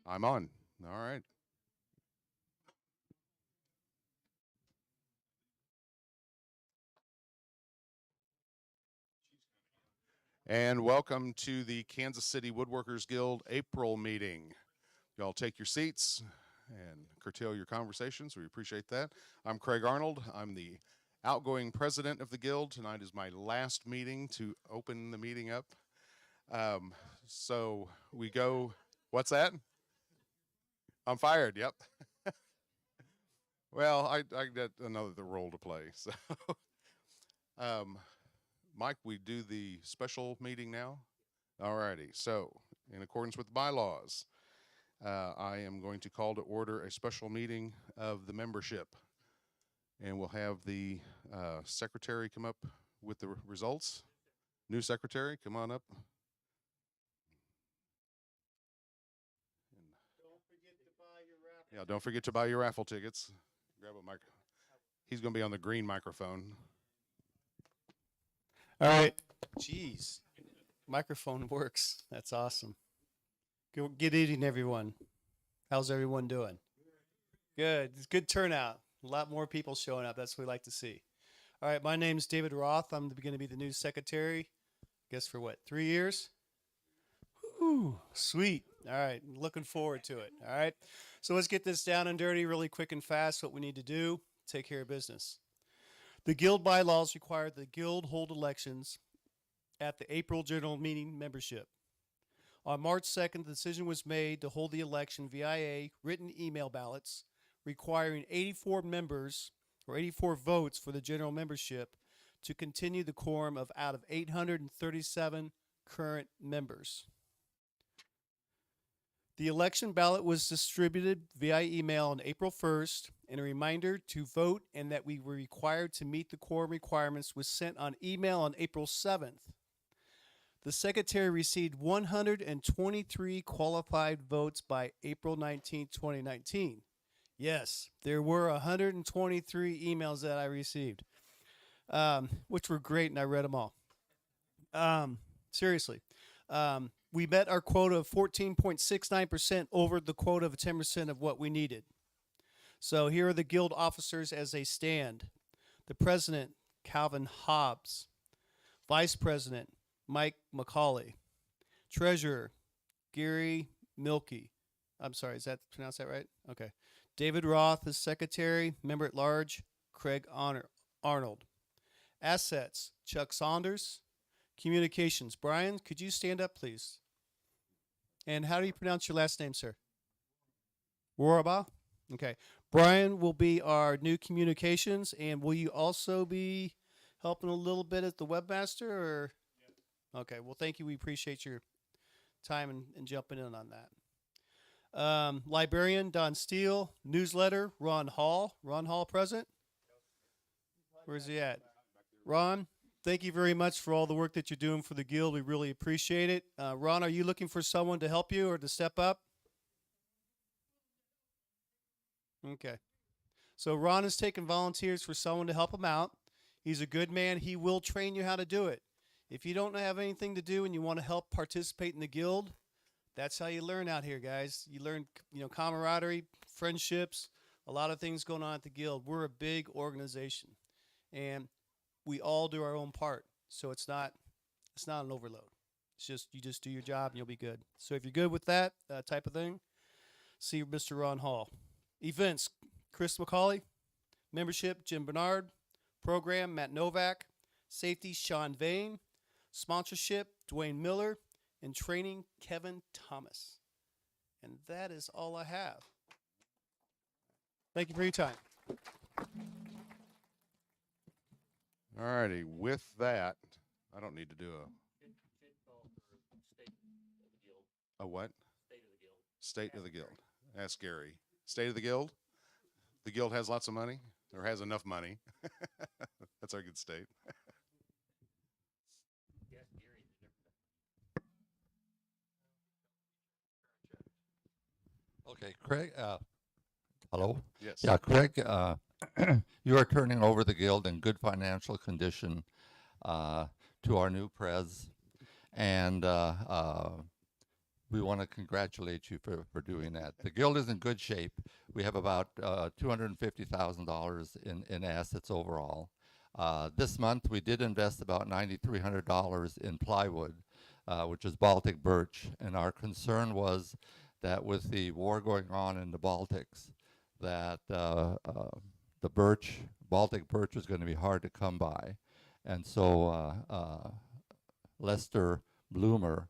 I'm on. All right. And welcome to the Kansas City Woodworkers Guild April meeting. Y'all take your seats and curtail your conversations. We appreciate that. I'm Craig Arnold. I'm the outgoing president of the Guild. Tonight is my last meeting to open the meeting up. So we go, what's that? I'm fired, yep. Well, I got another role to play. So, um, Mike, we do the special meeting now. All righty. So, in accordance with the bylaws, I am going to call to order a special meeting of the membership, and we'll have the secretary come up with the results. New secretary, come on up. Yeah, don't forget to buy your raffle tickets. Grab a mic. He's going to be on the green microphone. All right. Jeez. Microphone works. That's awesome. Good evening, everyone. How's everyone doing? Good. It's good turnout. A lot more people showing up. That's what we like to see. All right. My name's David Roth. I'm going to be the new secretary. I guess for what, 3 years? Whew, sweet. All right. Looking forward to it. All right. So let's get this down and dirty really quick and fast. What we need to do, take care of business. The Guild bylaws require the Guild hold elections at the April General Meeting membership. On March 2nd, the decision was made to hold the election via written email ballots, requiring 84 members or 84 votes for the general membership to continue the quorum of out of 837 current members. The election ballot was distributed via email on April 1st, and a reminder to vote and that we were required to meet the quorum requirements was sent on email on April 7th. The secretary received 123 qualified votes by April 19, 2019. Yes, there were 123 emails that I received, which were great, and I read them all. Seriously. We met our quota of 14.69% over the quota of 10% of what we needed. So here are the Guild officers as they stand. The president, Calvin Hobbs. Vice president, Mike McCauley. Treasurer, Gary Milkey. I'm sorry, is that pronounced that right? Okay. David Roth is secretary. Member at large, Craig Arnold. Assets, Chuck Saunders. Communications, Brian, could you stand up, please? And how do you pronounce your last name, sir? Waraba? Okay. Brian will be our new communications, and will you also be helping a little bit as the webmaster? Or? Yep. Okay. Well, thank you. We appreciate your time and jumping in on that. Librarian, Don Steele. Newsletter, Ron Hall. Ron Hall present? Where's he at? Ron? Thank you very much for all the work that you're doing for the Guild. We really appreciate it. Ron, are you looking for someone to help you or to step up? Okay. So Ron is taking volunteers for someone to help him out. He's a good man. He will train you how to do it. If you don't have anything to do and you want to help participate in the Guild, that's how you learn out here, guys. You learn, camaraderie, friendships, a lot of things going on at the Guild. We're a big organization, and we all do our own part, so it's not an overload. It's just you just do your job and you'll be good. So if you're good with that type of thing, see Mr. Ron Hall. Events, Chris McCauley. Membership, Jim Bernard. Program, Matt Novak. Safety, Sean Vane. Sponsorship, Dwayne Miller. And training, Kevin Thomas. And that is all I have. Thank you for your time. All righty. With that, I don't need to do a what? State of the Guild. Ask Gary. State of the Guild? The Guild has lots of money, or has enough money. That's our good state. Okay, Craig. Hello. Yes. Yeah, Craig. You are turning over the Guild in good financial condition to our new prez, and we want to congratulate you for doing that. The Guild is in good shape. We have about $250,000 in assets overall. This month, we did invest about $9,300 in plywood, which is Baltic birch. And our concern was that with the war going on in the Baltics, that the Baltic birch was going to be hard to come by. And so Lester Bloomer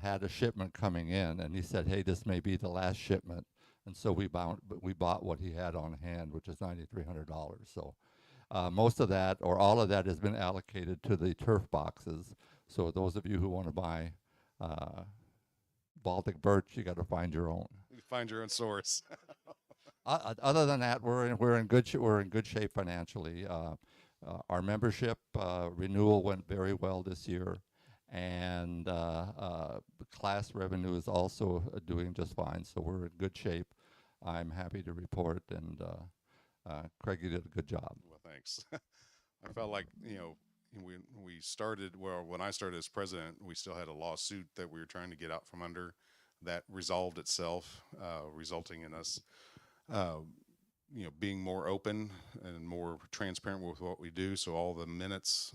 had a shipment coming in, and he said, "Hey, this may be the last shipment." And so we bought what he had on hand, which is $9,300. So most of that, or all of that, has been allocated to the turf boxes. So those of you who want to buy Baltic birch, you got to find your own. You find your own source. Other than that, we're in good shape financially. Our membership renewal went very well this year, and class revenue is also doing just fine. So we're in good shape. I'm happy to report, and Craig, you did a good job. Well, thanks. I felt like, when I started as president, we still had a lawsuit that we were trying to get out from under. That resolved itself, resulting in us being more open and more transparent with what we do. So all the minutes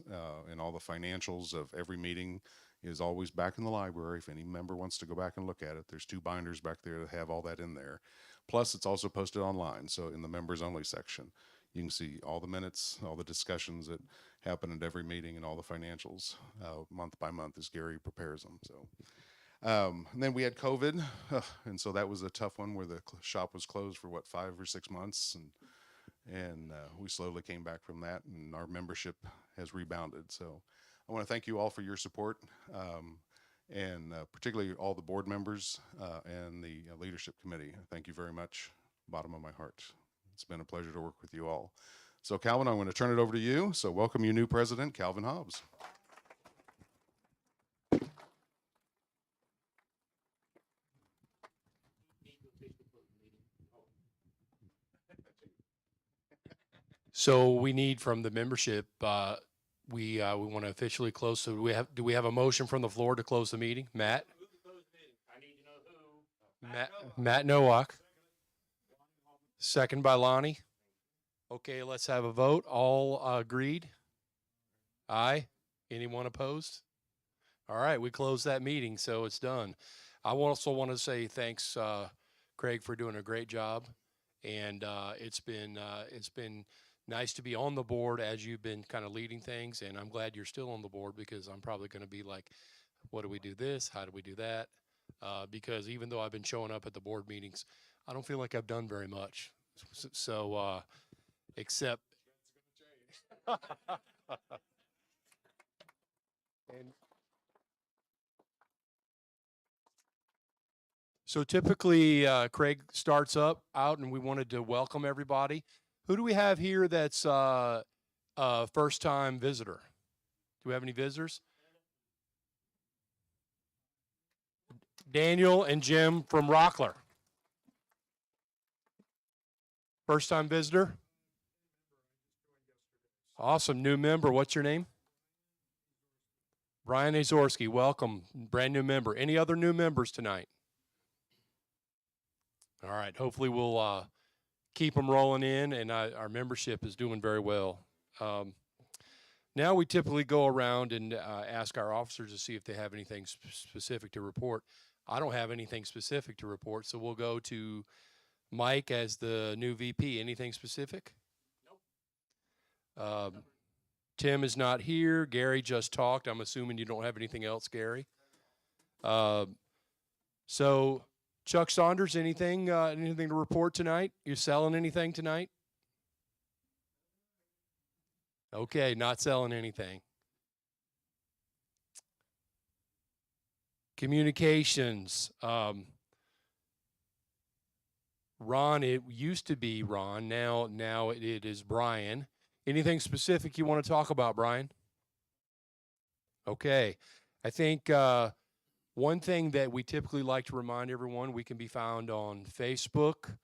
and all the financials of every meeting is always back in the library. If any member wants to go back and look at it, there's 2 binders back there that have all that in there. Plus, it's also posted online. So in the members only section, you can see all the minutes, all the discussions that happen at every meeting, and all the financials month by month as Gary prepares them. So. And then we had COVID, and so that was a tough one where the shop was closed for 5 or 6 months, and we slowly came back from that, and our membership has rebounded. So I want to thank you all for your support, and particularly all the board members and the leadership committee. Thank you very much, bottom of my heart. It's been a pleasure to work with you all. So Calvin, I'm going to turn it over to you. So welcome you new president, Calvin Hobbs. So we need from the membership, we want to officially close. So do we have a motion from the floor to close the meeting? Matt? I need to know who. Matt Nowak. Second by Lonnie. Okay, let's have a vote. All agreed? Aye. Anyone opposed? All right, we close that meeting, so it's done. I also want to say thanks, Craig, for doing a great job. And it's been nice to be on the board as you've been kind of leading things, and I'm glad you're still on the board, because I'm probably going to be like, what do we do this? How do we do that? Because even though I've been showing up at the board meetings, I don't feel like I've done very much. So, except. And so typically, Craig starts out, and we wanted to welcome everybody. Who do we have here that's first-time visitor? Do we have any visitors? Daniel and Jim from Rockler. First-time visitor? Awesome, new member. What's your name? Brian Azorski, welcome, brand new member. Any other new members tonight? All right, hopefully we'll keep them rolling in, and our membership is doing very well. Now we typically go around and ask our officers to see if they have anything specific to report. I don't have anything specific to report, so we'll go to Mike as the new VP. Anything specific? Nope. Tim is not here. Gary just talked. I'm assuming you don't have anything else, Gary. So Chuck Saunders, anything to report tonight? You selling anything tonight? Okay, not selling anything. Communications. Ron, it used to be Ron. Now it is Brian. Anything specific you want to talk about, Brian? Okay. I think one thing that we typically like to remind everyone, we can be found on Facebook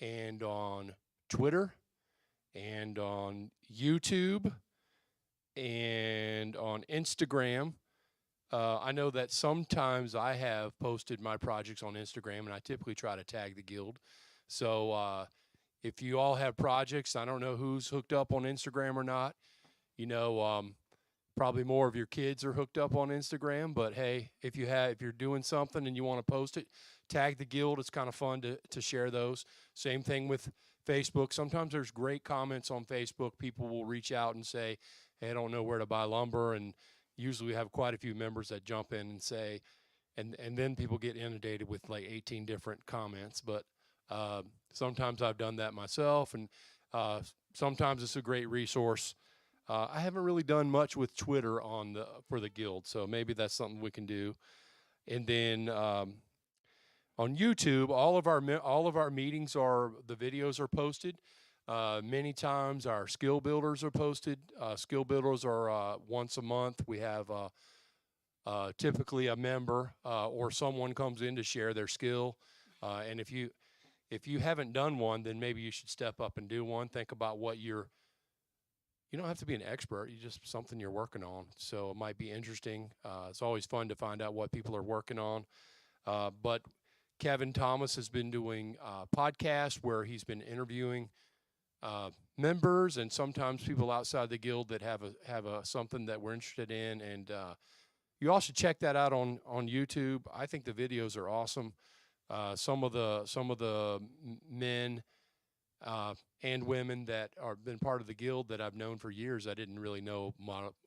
and on Twitter and on YouTube and on Instagram. I know that sometimes I have posted my projects on Instagram, and I typically try to tag the guild. So if you all have projects, I don't know who's hooked up on Instagram or not. You know, probably more of your kids are hooked up on Instagram. But hey, if you're doing something and you want to post it, tag the guild. It's kind of fun to share those. Same thing with Facebook. Sometimes there's great comments on Facebook. People will reach out and say, "Hey, I don't know where to buy lumber," and usually we have quite a few members that jump in and say, and then people get inundated with like 18 different comments. But sometimes I've done that myself, and sometimes it's a great resource. I haven't really done much with Twitter for the guild, so maybe that's something we can do. And then on YouTube, all of our meetings the videos are posted. Many times our skill builders are posted. Skill builders are once a month. We have typically a member or someone comes in to share their skill. And if you haven't done one, then maybe you should step up and do one. Think about what you don't have to be an expert. You just something you're working on. So it might be interesting. It's always fun to find out what people are working on. But Kevin Thomas has been doing podcasts where he's been interviewing members and sometimes people outside the guild that have something that we're interested in. And you all should check that out on YouTube. I think the videos are awesome. Some of the men and women that are been part of the guild that I've known for years, I didn't really know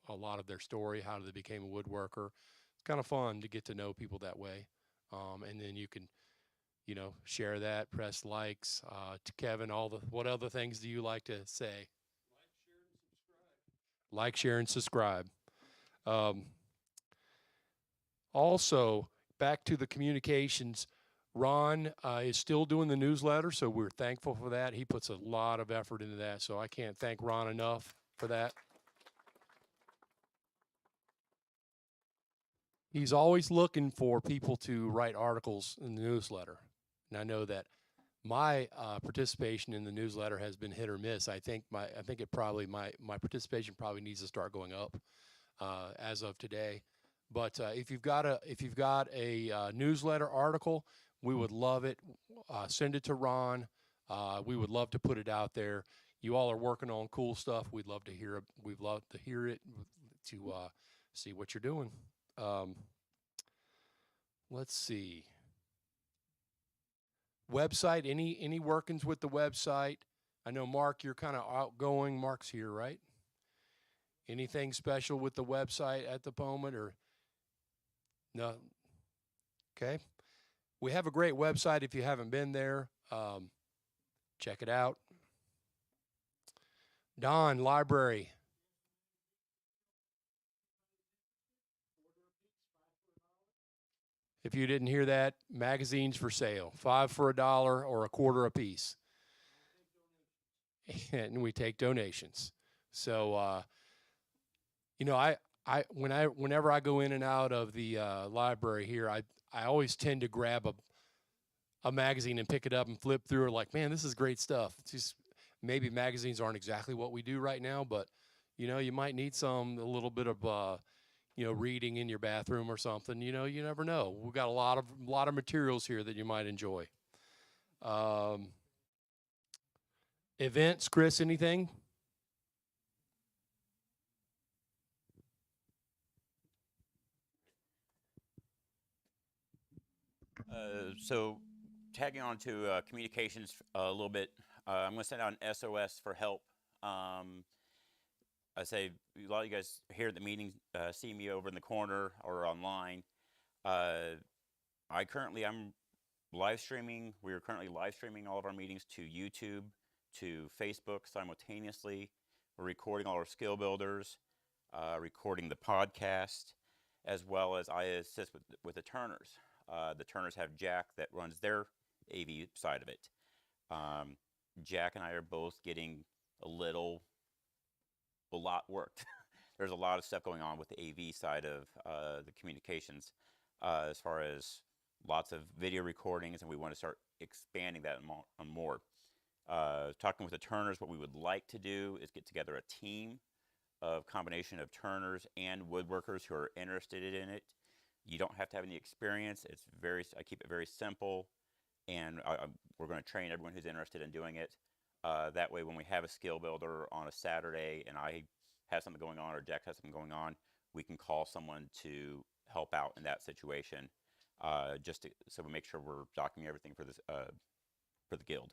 a lot of their story, how they became a woodworker. It's kind of fun to get to know people that way. And then you can, share that, press likes. To Kevin, what other things do you like to say? Like, share, and subscribe. Also, back to the communications, Ron is still doing the newsletter, so we're thankful for that. He puts a lot of effort into that, so I can't thank Ron enough for that. He's always looking for people to write articles in the newsletter. And I know that my participation in the newsletter has been hit or miss. I think my participation probably needs to start going up as of today. But if you've got a newsletter article, we would love it. Send it to Ron. We would love to put it out there. You all are working on cool stuff. We'd love to hear it. We'd love to hear it to see what you're doing. Let's see. Website, any workings with the website? I know, Mark, you're kind of outgoing. Mark's here, right? Anything special with the website at the moment, or no? Okay. We have a great website. If you haven't been there, check it out. Don, library. If you didn't hear that, magazines for sale, 5 for $1 or $1 a piece. And we take donations. So, whenever I go in and out of the library here, I always tend to grab a magazine and pick it up and flip through it like, man, this is great stuff. It's just maybe magazines aren't exactly what we do right now, but, you might need a little bit of, reading in your bathroom or something. You never know. We've got a lot of materials here that you might enjoy. Events, Chris, anything? So tagging on to communications a little bit, I'm going to send out an SOS for help. I say a lot of you guys here at the meeting see me over in the corner or online. I'm live streaming. We are currently live streaming all of our meetings to YouTube, to Facebook simultaneously. We're recording all our skill builders, recording the podcast, as well as I assist with the Turners. The Turners have Jack that runs their AV side of it. Jack and I are both getting a lot worked. There's a lot of stuff going on with the AV side of the communications, as far as lots of video recordings, and we want to start expanding that on more. Talking with the Turners, what we would like to do is get together a team of combination of turners and woodworkers who are interested in it. You don't have to have any experience. I keep it very simple, and we're going to train everyone who's interested in doing it. That way, when we have a skill builder on a Saturday and I have something going on or Jack has something going on, we can call someone to help out in that situation, so we make sure we're documenting everything for the guild.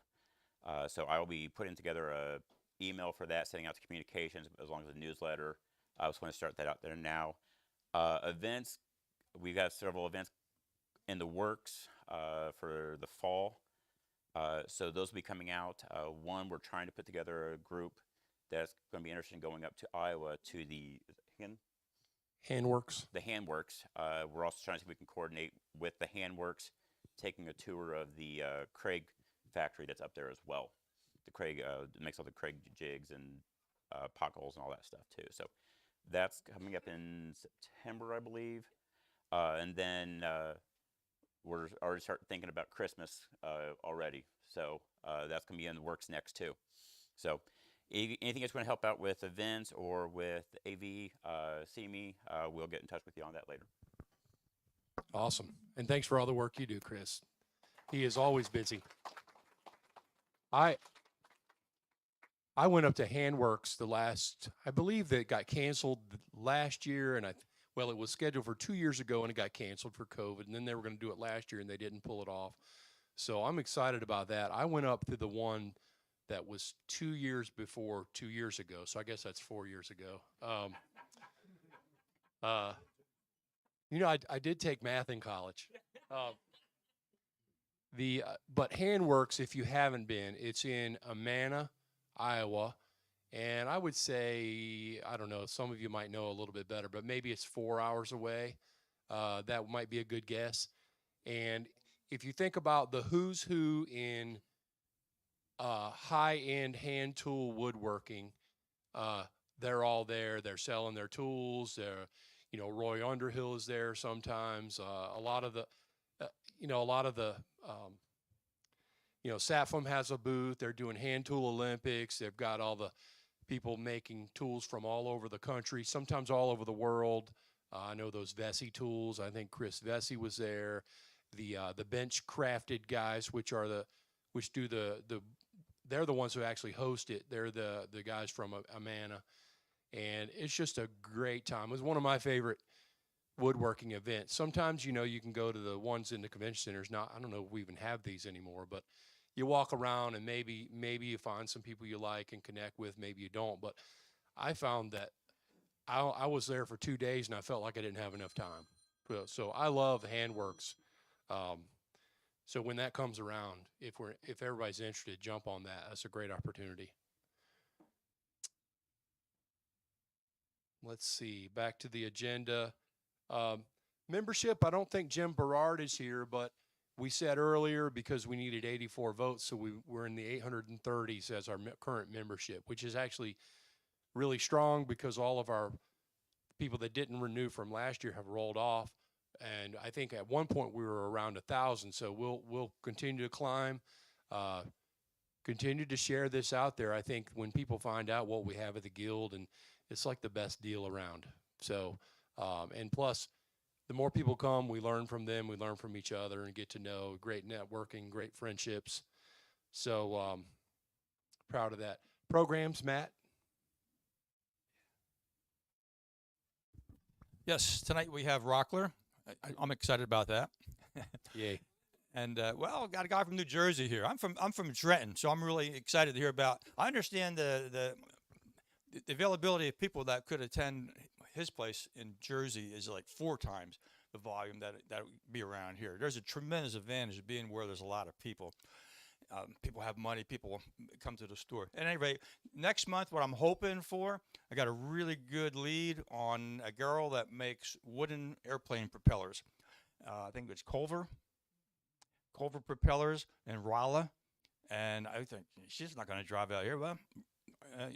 So I will be putting together a email for that, sending out the communications as long as the newsletter. I was going to start that out there now. Events, we've got several events in the works for the fall. So those will be coming out. One, we're trying to put together a group that's going to be interested in going up to Iowa to the Handworks. The Handworks. We're also trying to see if we can coordinate with the Handworks, taking a tour of the Craig factory that's up there as well. The Craig makes all the Craig jigs and potholes and all that stuff too. So that's coming up in September, I believe. And then we're already starting thinking about Christmas already. So that's going to be in the works next too. So anything that's going to help out with events or with AV, see me. We'll get in touch with you on that later. Awesome. And thanks for all the work you do, Chris. He is always busy. I went up to Handworks I believe that it got canceled last year, and it was scheduled for 2 years ago and it got canceled for COVID, and then they were going to do it last year and they didn't pull it off. So I'm excited about that. I went up to the one that was 2 years before 2 years ago. So I guess that's 4 years ago. I did take math in college. But Handworks, if you haven't been, it's in Amana, Iowa. And I would say, I don't know, some of you might know a little bit better, but maybe it's 4 hours away. That might be a good guess. And if you think about the who's who in high-end hand tool woodworking, they're all there. They're selling their tools. Roy Underhill is there sometimes. A lot of the Safam has a booth. They're doing hand tool Olympics. They've got all the people making tools from all over the country, sometimes all over the world. I know those Vesey tools. I think Chris Vesey was there. The bench crafted guys, they're the ones who actually host it. They're the guys from Amana, and it's just a great time. It was one of my favorite woodworking events. Sometimes, you can go to the ones in the convention centers. Now, I don't know if we even have these anymore, but you walk around and maybe you find some people you like and connect with, maybe you don't. But I found that I was there for 2 days and I felt like I didn't have enough time. So I love Handworks. So when that comes around, if everybody's interested, jump on that. That's a great opportunity. Let's see, back to the agenda. Membership, I don't think Jim Berard is here, but we said earlier because we needed 84 votes, so we're in the 830s as our current membership, which is actually really strong because all of our people that didn't renew from last year have rolled off. And I think at one point we were around 1,000, so we'll continue to climb, continue to share this out there. I think when people find out what we have at the Guild, and it's like the best deal around. So, and plus, the more people come, we learn from them, we learn from each other, and get to know. Great networking, great friendships. So proud of that. Programs, Matt? Yes, tonight we have Rockler. I'm excited about that. Yay. And got a guy from New Jersey here. I'm from Trenton, so I'm really excited to hear about. I understand the availability of people that could attend his place in Jersey is like 4 times the volume that would be around here. There's a tremendous advantage of being where there's a lot of people. People have money. People come to the store. At any rate, next month, what I'm hoping for, I got a really good lead on a girl that makes wooden airplane propellers. I think it's Culver Propellers in Rolla. And I think she's not going to drive out here. Well,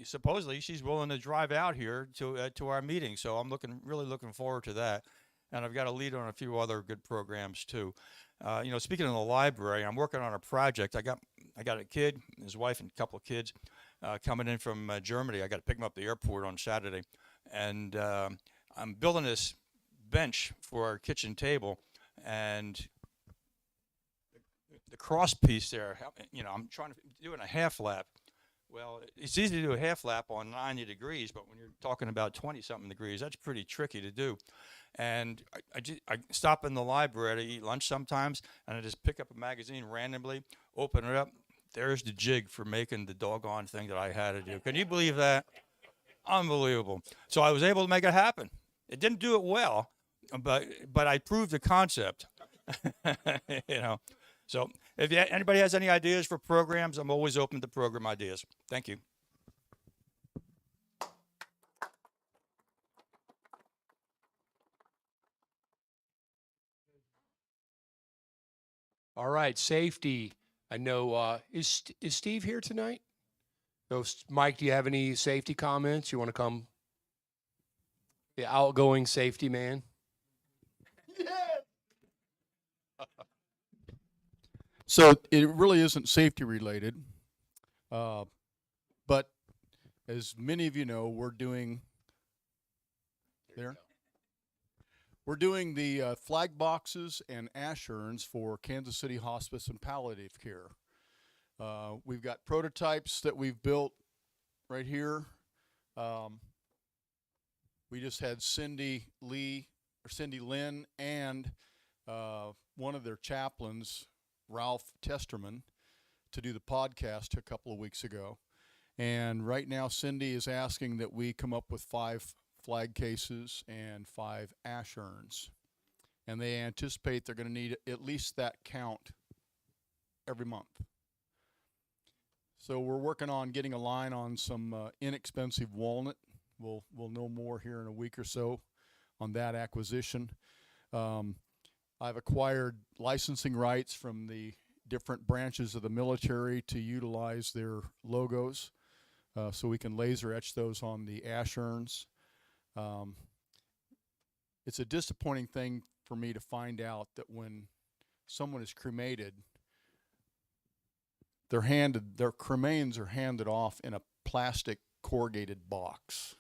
supposedly she's willing to drive out here to our meeting. So I'm really looking forward to that. And I've got a lead on a few other good programs too. Speaking of the library, I'm working on a project. I got a kid, his wife, and a couple of kids coming in from Germany. I got to pick them up at the airport on Saturday. and I'm building this bench for our kitchen table, and the cross piece there, I'm trying to do a half lap. Well, it's easy to do a half lap on 90 degrees, but when you're talking about 20-something degrees, that's pretty tricky to do. And I stop in the library to eat lunch sometimes, and I just pick up a magazine randomly, open it up. There's the jig for making the doggone thing that I had to do. Can you believe that? Unbelievable. So I was able to make it happen. It didn't do it well, but I proved the concept. So if anybody has any ideas for programs, I'm always open to program ideas. Thank you. All right, safety. I know, is Steve here tonight? So, Mike, do you have any safety comments? You want to come? The outgoing safety man. So it really isn't safety related, but as many of you know, we're doing the flag boxes and ash urns for Kansas City Hospice and Palliative Care. We've got prototypes that we've built right here. We just had Cindy Lynn and one of their chaplains, Ralph Testerman, to do the podcast a couple of weeks ago. And right now Cindy is asking that we come up with 5 flag cases and 5 ash urns. And they anticipate they're going to need at least that count every month. So we're working on getting a line on some inexpensive walnut. We'll know more here in a week or so on that acquisition. I've acquired licensing rights from the different branches of the military to utilize their logos, so we can laser etch those on the ash urns. It's a disappointing thing for me to find out that when someone is cremated, their cremains are handed off in a plastic corrugated box.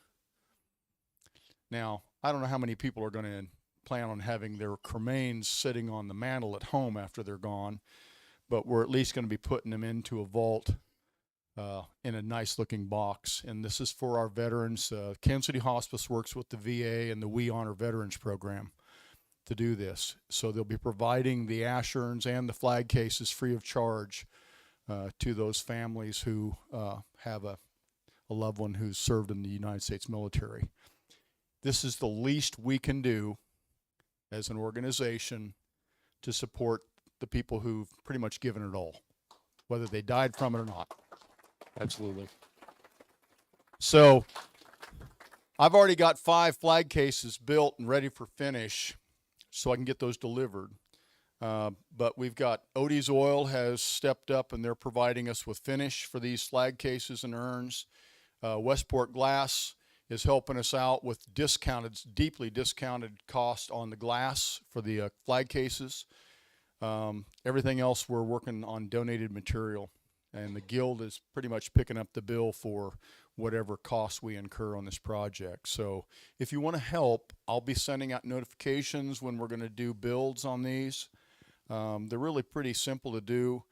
Now, I don't know how many people are going to plan on having their cremains sitting on the mantle at home after they're gone, but we're at least going to be putting them into a vault in a nice looking box. And this is for our veterans. Kansas City Hospice works with the VA and the We Honor Veterans program to do this. So they'll be providing the ash urns and the flag cases free of charge to those families who have a loved one who's served in the United States military. This is the least we can do as an organization to support the people who've pretty much given it all, whether they died from it or not. Absolutely. So I've already got 5 flag cases built and ready for finish so I can get those delivered. But we've got Odie's Oil has stepped up and they're providing us with finish for these flag cases and urns. Westport Glass is helping us out with deeply discounted cost on the glass for the flag cases. Everything else we're working on donated material, and the Guild is pretty much picking up the bill for whatever costs we incur on this project. So if you want to help, I'll be sending out notifications when we're going to do builds on these. They're really pretty simple to do.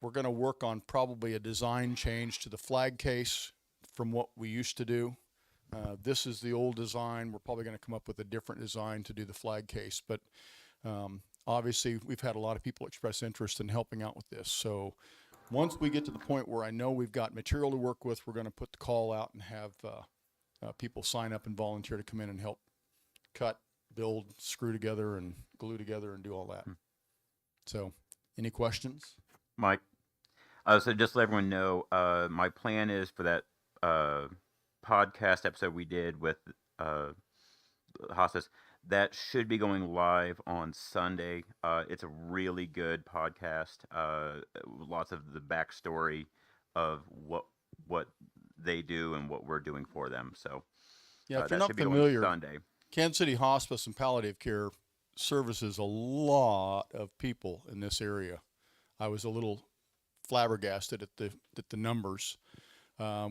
We're going to work on probably a design change to the flag case from what we used to do. This is the old design. We're probably going to come up with a different design to do the flag case, but obviously we've had a lot of people express interest in helping out with this. So once we get to the point where I know we've got material to work with, we're going to put the call out and have people sign up and volunteer to come in and help cut, build, screw together, and glue together and do all that. So any questions? Mike, so just to let everyone know, my plan is for that podcast episode we did with hospice, that should be going live on Sunday. It's a really good podcast. Lots of the backstory of what they do and what we're doing for them. So yeah, if that you're not should be going familiar, Sunday. Kansas City Hospice and Palliative Care services a lot of people in this area. I was a little flabbergasted at the numbers.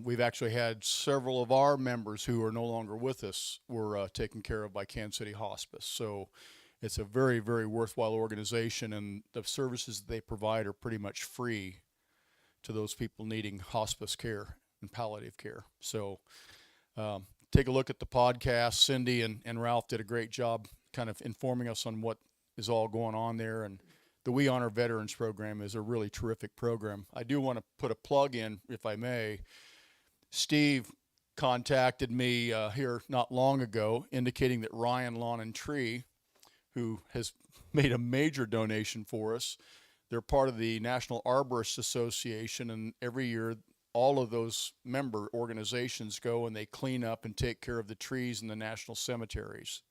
We've actually had several of our members who are no longer with us were taken care of by Kansas City Hospice. So it's a very, very worthwhile organization, and the services they provide are pretty much free to those people needing hospice care and palliative care. So take a look at the podcast. Cindy and Ralph did a great job kind of informing us on what is all going on there. And the We Honor Veterans program is a really terrific program. I do want to put a plug in, if I may. Steve contacted me here not long ago indicating that Ryan Lawn and Tree, who has made a major donation for us, they're part of the National Arborists Association, and every year all of those member organizations go and they clean up and take care of the trees in the national cemeteries.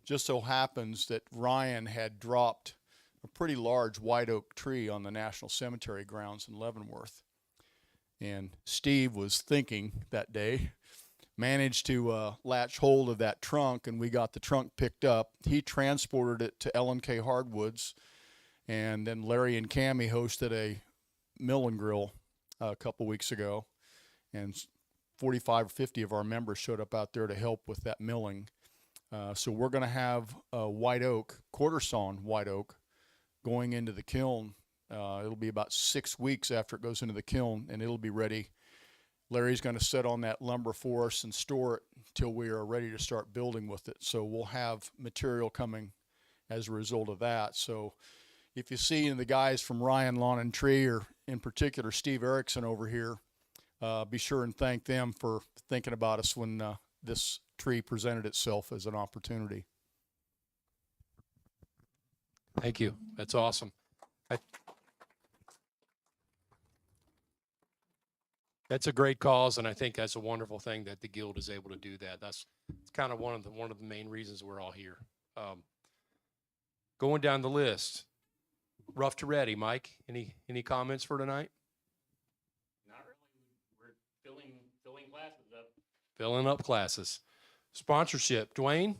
Just so happens that Ryan had dropped a pretty large white oak tree on the National Cemetery grounds in Leavenworth. And Steve was thinking that day, managed to latch hold of that trunk, and we got the trunk picked up. He transported it to L&K Hardwoods, and then Larry and Cammie hosted a mill and grill a couple weeks ago, and 45 or 50 of our members showed up out there to help with that milling. So we're going to have a white oak, quarter sawn white oak, going into the kiln. It'll be about 6 weeks after it goes into the kiln, and it'll be ready. Larry's going to sit on that lumber for us and store it until we are ready to start building with it. So we'll have material coming as a result of that. So if you see the guys from Ryan Lawn and Tree, or in particular Steve Erickson over here, be sure and thank them for thinking about us when this tree presented itself as an opportunity. Thank you. That's awesome. That's a great cause, and I think that's a wonderful thing that the guild is able to do that. That's kind of one of the main reasons we're all here. Going down the list, rough to ready. Mike, any comments for tonight? Not really. We're filling classes up. Filling up classes. Sponsorship, Dwayne.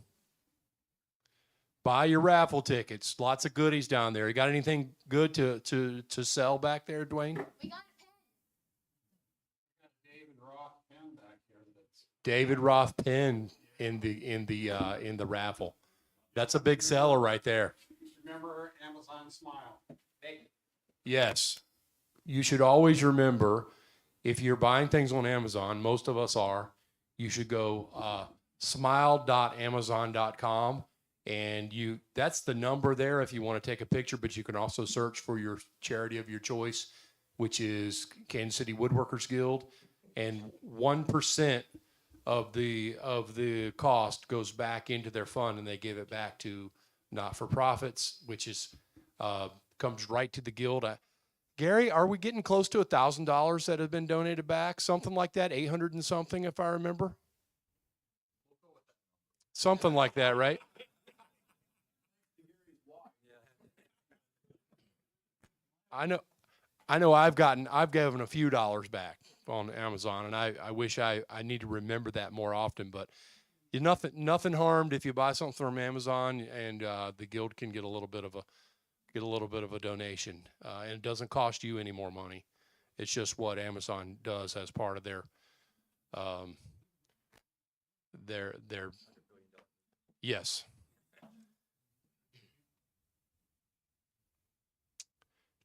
Buy your raffle tickets. Lots of goodies down there. You got anything good to sell back there, Dwayne? We got David Roth pen in the raffle. That's a big seller right there. Remember Amazon Smile. Yes. You should always remember, if you're buying things on Amazon, most of us are, you should go smile.amazon.com, and that's the number there if you want to take a picture, but you can also search for your charity of your choice, which is Kansas City Woodworkers Guild, and 1% of the cost goes back into their fund, and they give it back to not-for-profits, which is comes right to the guild. Gary, are we getting close to $1,000 that have been donated back? Something like that, 800 and something, if I remember. Something like that, right? I know. I've given a few dollars back on Amazon, and I wish I need to remember that more often. But nothing harmed if you buy something from Amazon, and the guild can get a little bit of a donation, and it doesn't cost you any more money. It's just what Amazon does as part of their yes.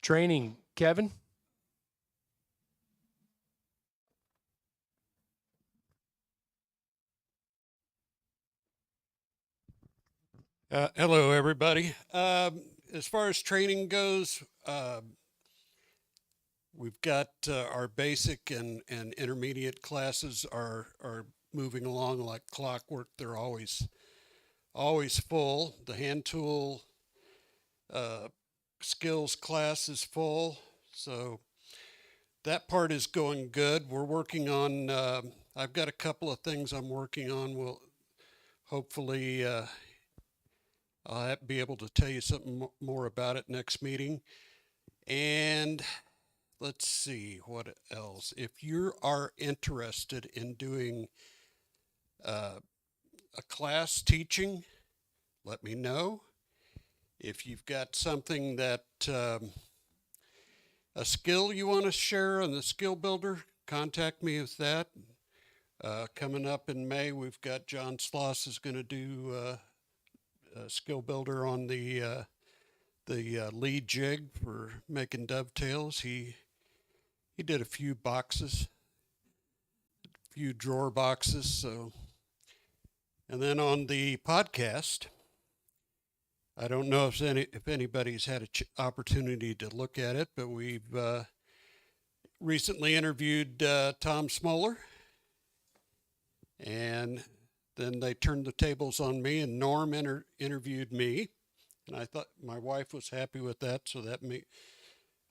Training, Kevin. Hello, everybody. As far as training goes, we've got our basic and intermediate classes are moving along like clockwork. They're always full. The hand tool skills class is full, so that part is going good. We're working on. I've got a couple of things I'm working on. We'll hopefully. I'll be able to tell you something more about it next meeting. And let's see, what else? If you are interested in doing a class teaching, let me know. If you've got something that, a skill you want to share on the skill builder, contact me with that. Coming up in May, we've got John Sloss is going to do a skill builder on the lead jig for making dovetails. He did a few boxes, a few drawer boxes. So, and then on the podcast, I don't know if anybody's had an opportunity to look at it, but we've recently interviewed Tom Smoller, and then they turned the tables on me, and Norm interviewed me, and I thought my wife was happy with that, so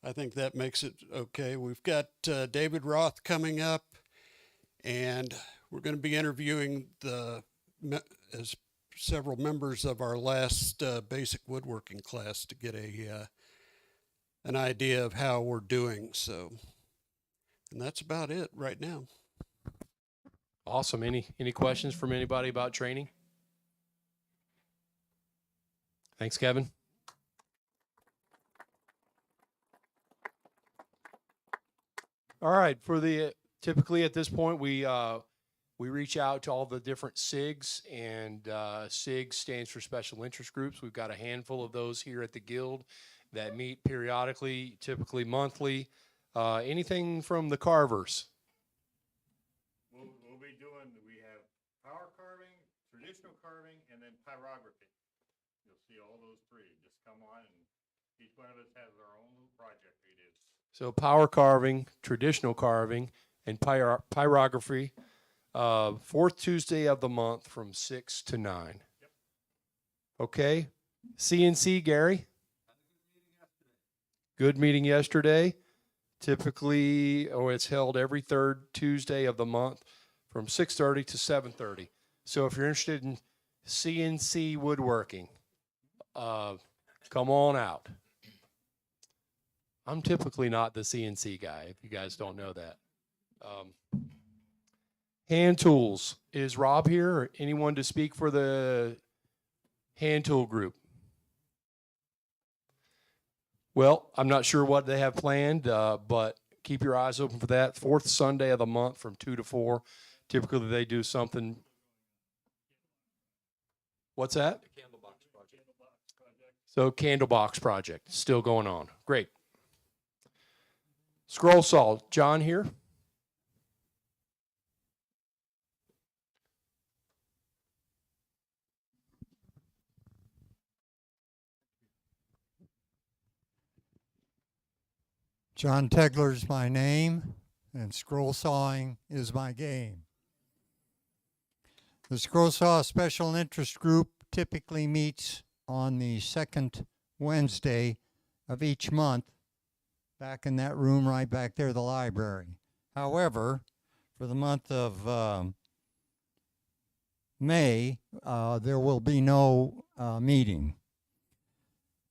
I think that makes it okay. We've got David Roth coming up, and we're going to be interviewing as several members of our last basic woodworking class to get an idea of how we're doing. So, and that's about it right now. Awesome. Any questions from anybody about training? Thanks, Kevin. All right. Typically at this point, we reach out to all the different SIGs, and SIGs stands for Special Interest Groups. We've got a handful of those here at the Guild that meet periodically, typically monthly. Anything from the carvers? We'll be doing, we have power carving, traditional carving, and then pyrography. You'll see all those three. Just come on, and each one of us has our own little project we do. So power carving, traditional carving, and pyrography. Fourth Tuesday of the month from 6 to 9. Yep. Okay. CNC, Gary? Good meeting yesterday. Typically, it's held every third Tuesday of the month from 6:30 to 7:30. So if you're interested in CNC woodworking, come on out. I'm typically not the CNC guy, if you guys don't know that. Hand tools. Is Rob here or anyone to speak for the hand tool group? Well, I'm not sure what they have planned, but keep your eyes open for that. Fourth Sunday of the month from 2 to 4. Typically they do something. What's that? The Candlebox Project. So Candlebox Project, still going on. Great. Scroll saw. John here? John Tegler's my name, and scroll sawing is my game. The Scroll Saw Special Interest Group typically meets on the second Wednesday of each month, back in that room right back there, the library. However, for the month of May, there will be no meeting.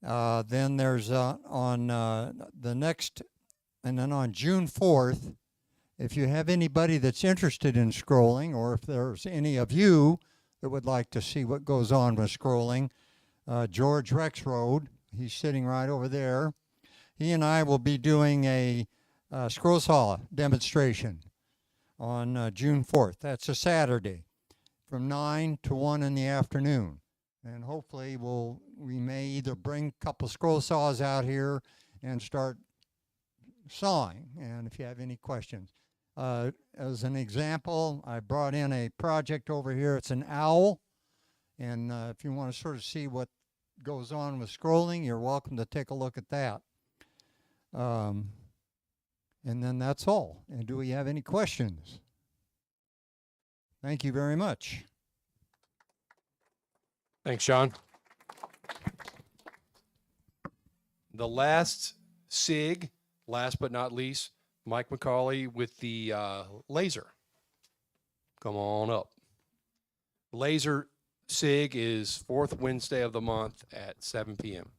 Then there's on the next, and then on June 4th, if you have anybody that's interested in scrolling, or if there's any of you that would like to see what goes on with scrolling, George Rexroad, he's sitting right over there. He and I will be doing a scroll saw demonstration on June 4th. That's a Saturday from 9 to 1 in the afternoon. And hopefully we may either bring a couple scroll saws out here and start sawing. And if you have any questions. As an example, I brought in a project over here. It's an owl. And if you want to sort of see what goes on with scrolling, you're welcome to take a look at that. And then that's all. And do we have any questions? Thank you very much. Thanks, John. The last SIG, last but not least, Mike McCauley with the laser. Come on up. Laser SIG is fourth Wednesday of the month at 7 p.m.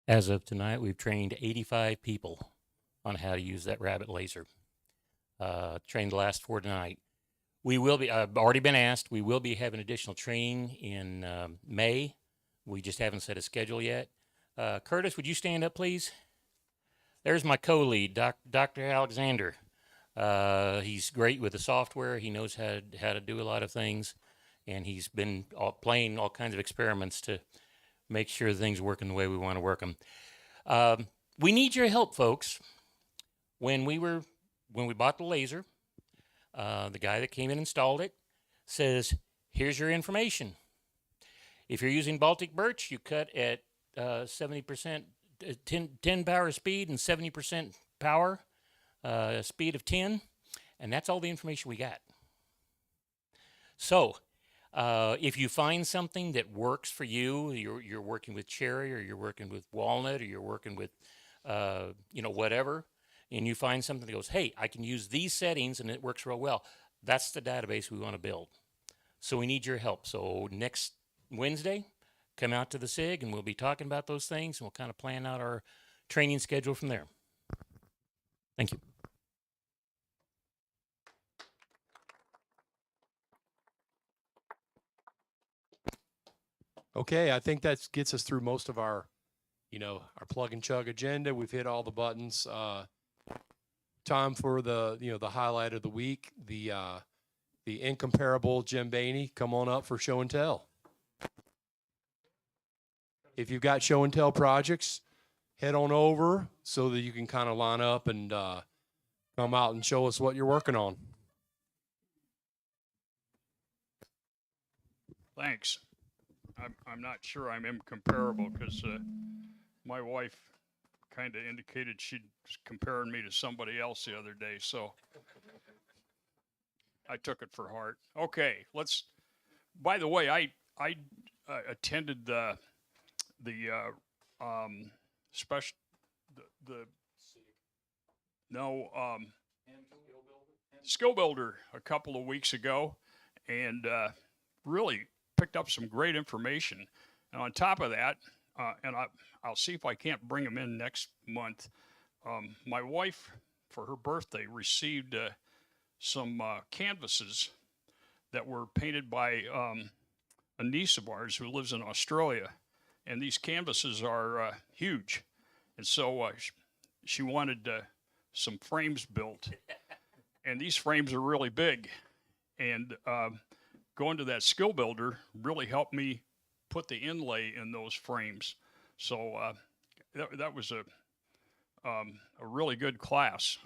As of tonight, we've trained 85 people on how to use that rabbit laser. Trained the last 4 tonight. We will be, I've already been asked, we will be having additional training in May. We just haven't set a schedule yet. Curtis, would you stand up, please? There's my co-lead, Dr. Alexander. He's great with the software. He knows how to do a lot of things, and he's been playing all kinds of experiments to make sure things are working the way we want to work them. We need your help, folks. When we bought the laser, the guy that came in and installed it says, "Here's your information. If you're using Baltic birch, you cut at 70%, 10 power speed and 70% power, speed of 10, and that's all the information we got." So, if you find something that works for you, you're working with cherry, or you're working with walnut, or you're working with, whatever, and you find something that goes, "Hey, I can use these settings and it works real well," that's the database we want to build. So we need your help. So next Wednesday, come out to the SIG and we'll be talking about those things, and we'll kind of plan out our training schedule from there. Thank you. Okay, I think that gets us through most of our plug and chug agenda. We've hit all the buttons. Time for the highlight of the week, the incomparable Jim Bainey. Come on up for show and tell. If you've got show and tell projects, head on over so that you can kind of line up and come out and show us what you're working on. Thanks. I'm not sure I'm incomparable because my wife kind of indicated she's comparing me to somebody else the other day, so I took it for heart. Okay, by the way, I attended the skill builder a couple of weeks ago, and really picked up some great information. And on top of that, and I'll see if I can't bring them in next month. My wife, for her birthday, received some canvases that were painted by a niece of ours who lives in Australia. And these canvases are huge. And so she wanted some frames built. And these frames are really big. And going to that skill builder really helped me put the inlay in those frames. So that was a really good class.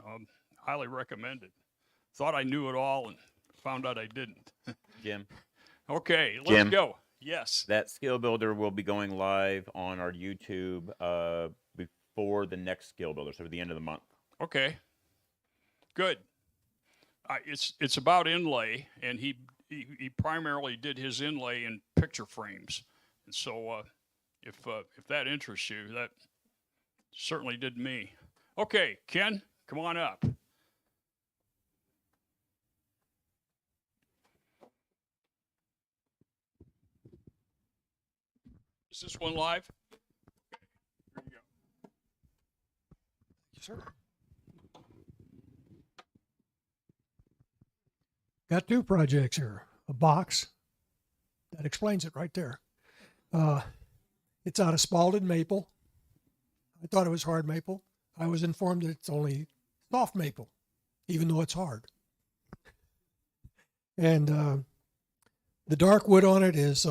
Highly recommended. Thought I knew it all and found out I didn't. Jim. Okay, let's Jim, go. Yes. That skill builder will be going live on our YouTube before the next skill builder, so at the end of the month. Okay. Good. It's about inlay, and he primarily did his inlay in picture frames. And so if that interests you, that certainly did me. Okay, Ken, come on up. Is this one live? Here you go. Yes, sir. Got two projects here. A box that explains it right there. It's out of spalted maple. I thought it was hard maple. I was informed that it's only soft maple, even though it's hard. And the dark wood on it is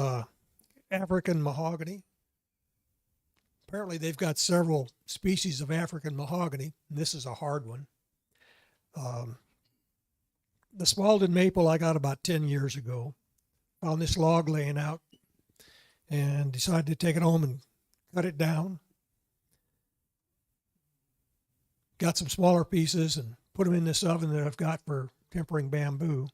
African mahogany. Apparently they've got several species of African mahogany, and this is a hard one. The spalted maple I got about 10 years ago. Found this log laying out and decided to take it home and cut it down. Got some smaller pieces and put them in this oven that I've got for tempering bamboo.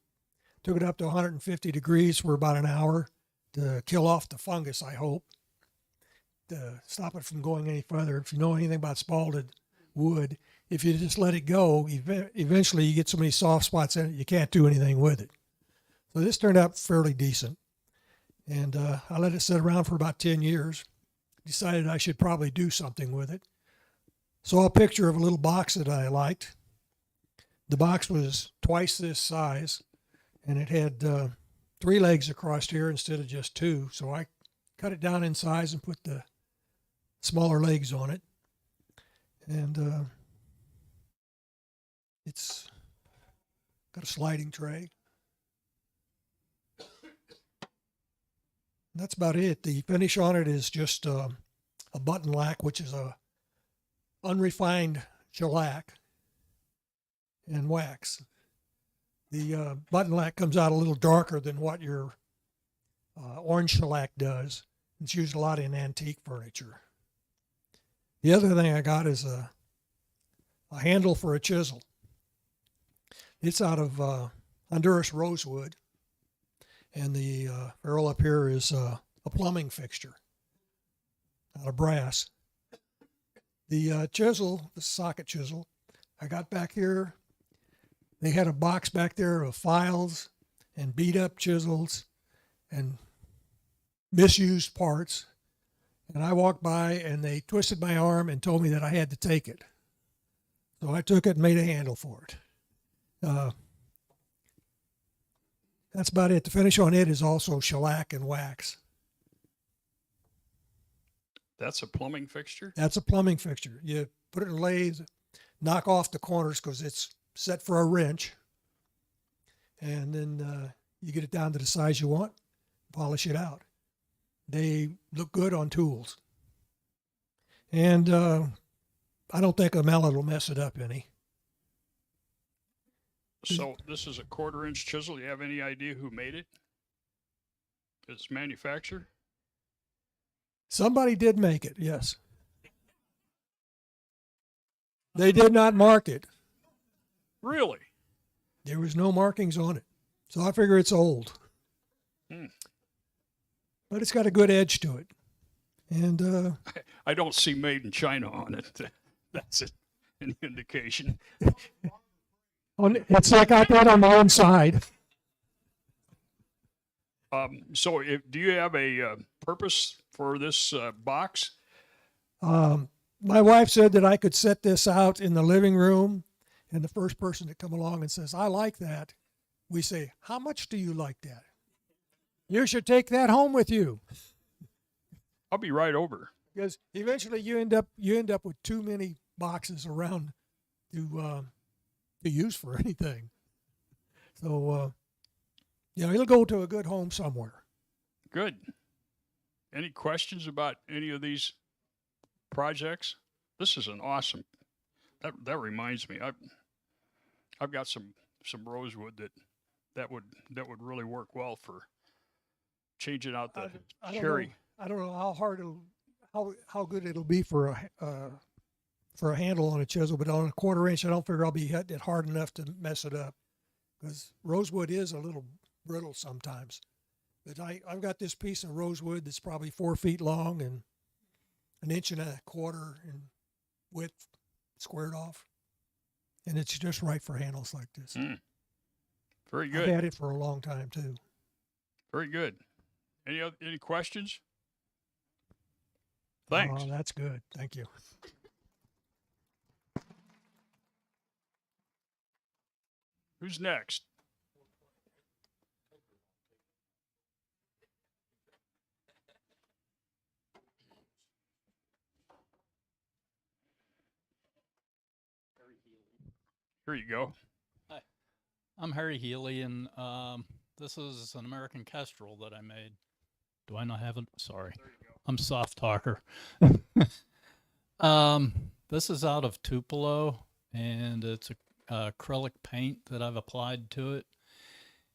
Took it up to 150 degrees for about an hour to kill off the fungus, I hope, to stop it from going any further. If you know anything about spalted wood, if you just let it go, eventually you get so many soft spots in it, you can't do anything with it. So this turned out fairly decent. And I let it sit around for about 10 years. Decided I should probably do something with it. Saw a picture of a little box that I liked. The box was twice this size, and it had 3 legs across here instead of just 2. So I cut it down in size and put the smaller legs on it. And it's Got a sliding tray. That's about it. The finish on it is just a button lac, which is a unrefined shellac and wax. The button lac comes out a little darker than what your orange shellac does. It's used a lot in antique furniture. The other thing I got is a handle for a chisel. It's out of Honduras rosewood, and the ferrule up here is a plumbing fixture out of brass. The chisel, the socket chisel, I got back here. They had a box back there of files and beat up chisels and misused parts. And I walked by and they twisted my arm and told me that I had to take it. So I took it and made a handle for it. That's about it. The finish on it is also shellac and wax. That's a plumbing fixture? That's a plumbing fixture. You put it in a lathe, knock off the corners because it's set for a wrench, and then you get it down to the size you want, polish it out. They look good on tools. And I don't think a mallet will mess it up any. So this is a 1/4-inch chisel. You have any idea who made it? It's manufacturer? Somebody did make it, yes. They did not mark it. Really? There was no markings on it. So I figure it's old. But it's got a good edge to it. And I don't see made in China on it. That's it. Any indication? It's like I got on my own side. So do you have a purpose for this box? My wife said that I could set this out in the living room, and the first person to come along and says, I like that, we say, how much do you like that? You should take that home with you. I'll be right over. Because eventually you end up with too many boxes around to use for anything. So it'll go to a good home somewhere. Good. Any questions about any of these projects? This is an awesome. That reminds me. I've got some rosewood that would really work well for changing out the cherry. I don't know how good it'll be for a handle on a chisel, but on a 1/4-inch, I don't figure I'll be hitting it hard enough to mess it up, because rosewood is a little brittle sometimes. But I've got this piece of rosewood that's probably 4 feet long and 1.25 inches in width, squared off, and it's just right for handles like this. Very good. I've had it for a long time too. Very good. Any questions? Thanks. Oh, that's good. Thank you. Who's next? Here you go. Hi, I'm Harry Healy, and this is an American Kestrel that I made. Do I not have it? Sorry, I'm soft talker. This is out of Tupelo, and it's a acrylic paint that I've applied to it.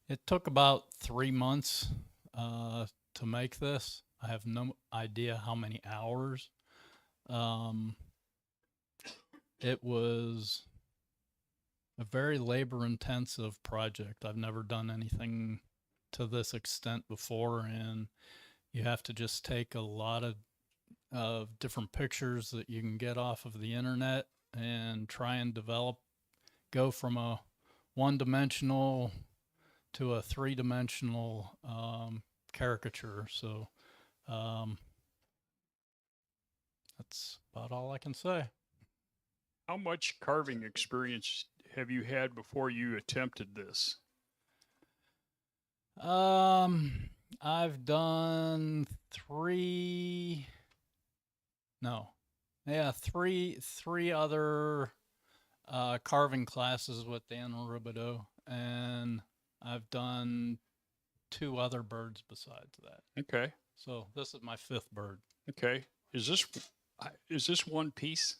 It took about 3 months to make this. I have no idea how many hours. It was a very labor-intensive project. I've never done anything to this extent before, and you have to just take a lot of different pictures that you can get off of the internet and try and go from a one-dimensional to a three-dimensional caricature. So that's about all I can say. How much carving experience have you had before you attempted this? I've done three other carving classes with Dan Rubidoux, and I've done 2 other birds besides that. Okay. So this is my 5th bird. Okay. Is this one piece?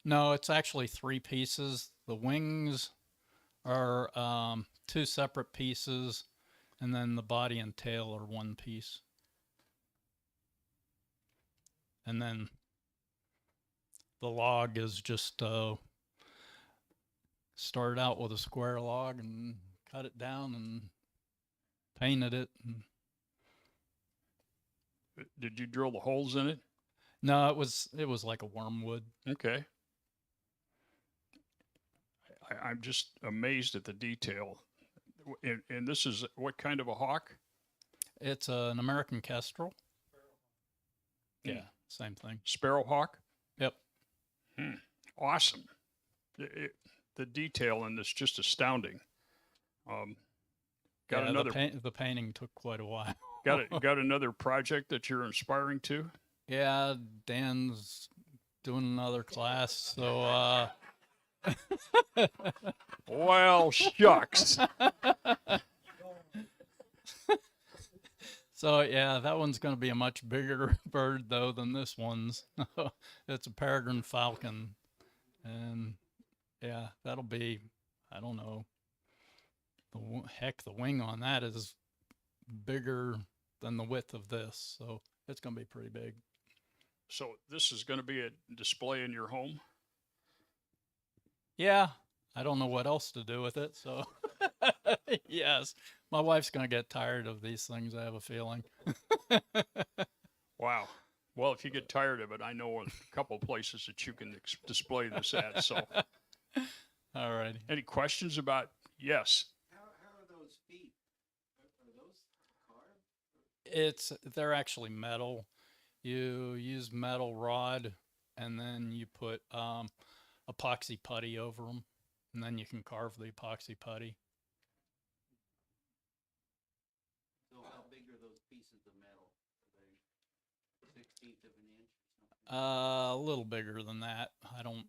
No, it's actually 3 pieces. The wings are 2 separate pieces, and then the body and tail are 1 piece. And then the log is just started out with a square log and cut it down and painted it. And Did you drill the holes in it? no, it was like a wormwood. Okay. I'm just amazed at the detail. And this is what kind of a hawk? It's an American Kestrel. Yeah, same thing. Sparrowhawk? Yep. Awesome. The detail in this just astounding. Got Yeah, another the painting took quite a while. got another project that you're inspiring to? Yeah, Dan's doing another class, so Well, shucks. so yeah, that one's going to be a much bigger bird though than this one's. It's a Peregrine Falcon, and yeah, that'll be, I don't know. The wing on that is bigger than the width of this, so it's going to be pretty big. So this is going to be a display in your home? Yeah, I don't know what else to do with it, so yes, my wife's going to get tired of these things, I have a feeling. Wow. Well, if you get tired of it, I know a couple places that you can display this at. So, all right. Any questions about? Yes. How are those feet? Are those carved? They're actually metal. You use metal rod, and then you put epoxy putty over them, and then you can carve the epoxy putty. So how big are those pieces of metal? Are they 1/16 of an inch or something? A little bigger than that. I don't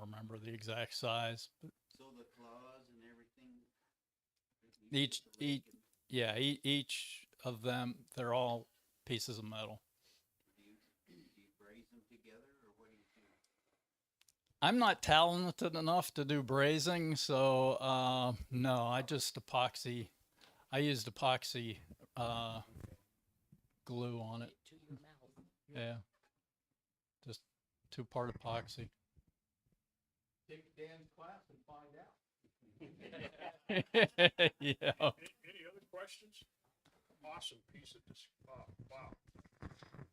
remember the exact size. But so the claws and everything. Each of them, they're all pieces of metal. Do you braze them together, or what do you do? I'm not talented enough to do brazing, so no, I just epoxy. I used epoxy glue on it. Yeah, just 2-part epoxy. Take Dan's class and find out. Yeah. Any other questions? Awesome piece of this. Wow.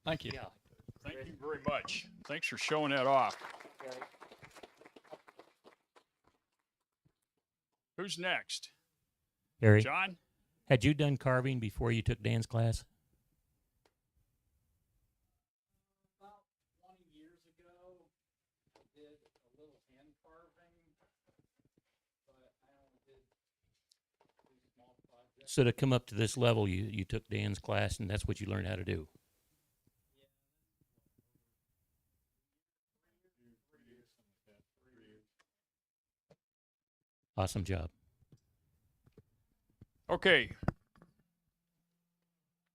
Thank you. Yeah. Thank you very much. Thanks for showing that off. Who's next? Harry, John? had you done carving before you took Dan's class? About 20 years ago, I did a little hand carving, but I only did 2 small projects. So to come up to this level, you took Dan's class, and that's what you learned how to do. Awesome job. Okay.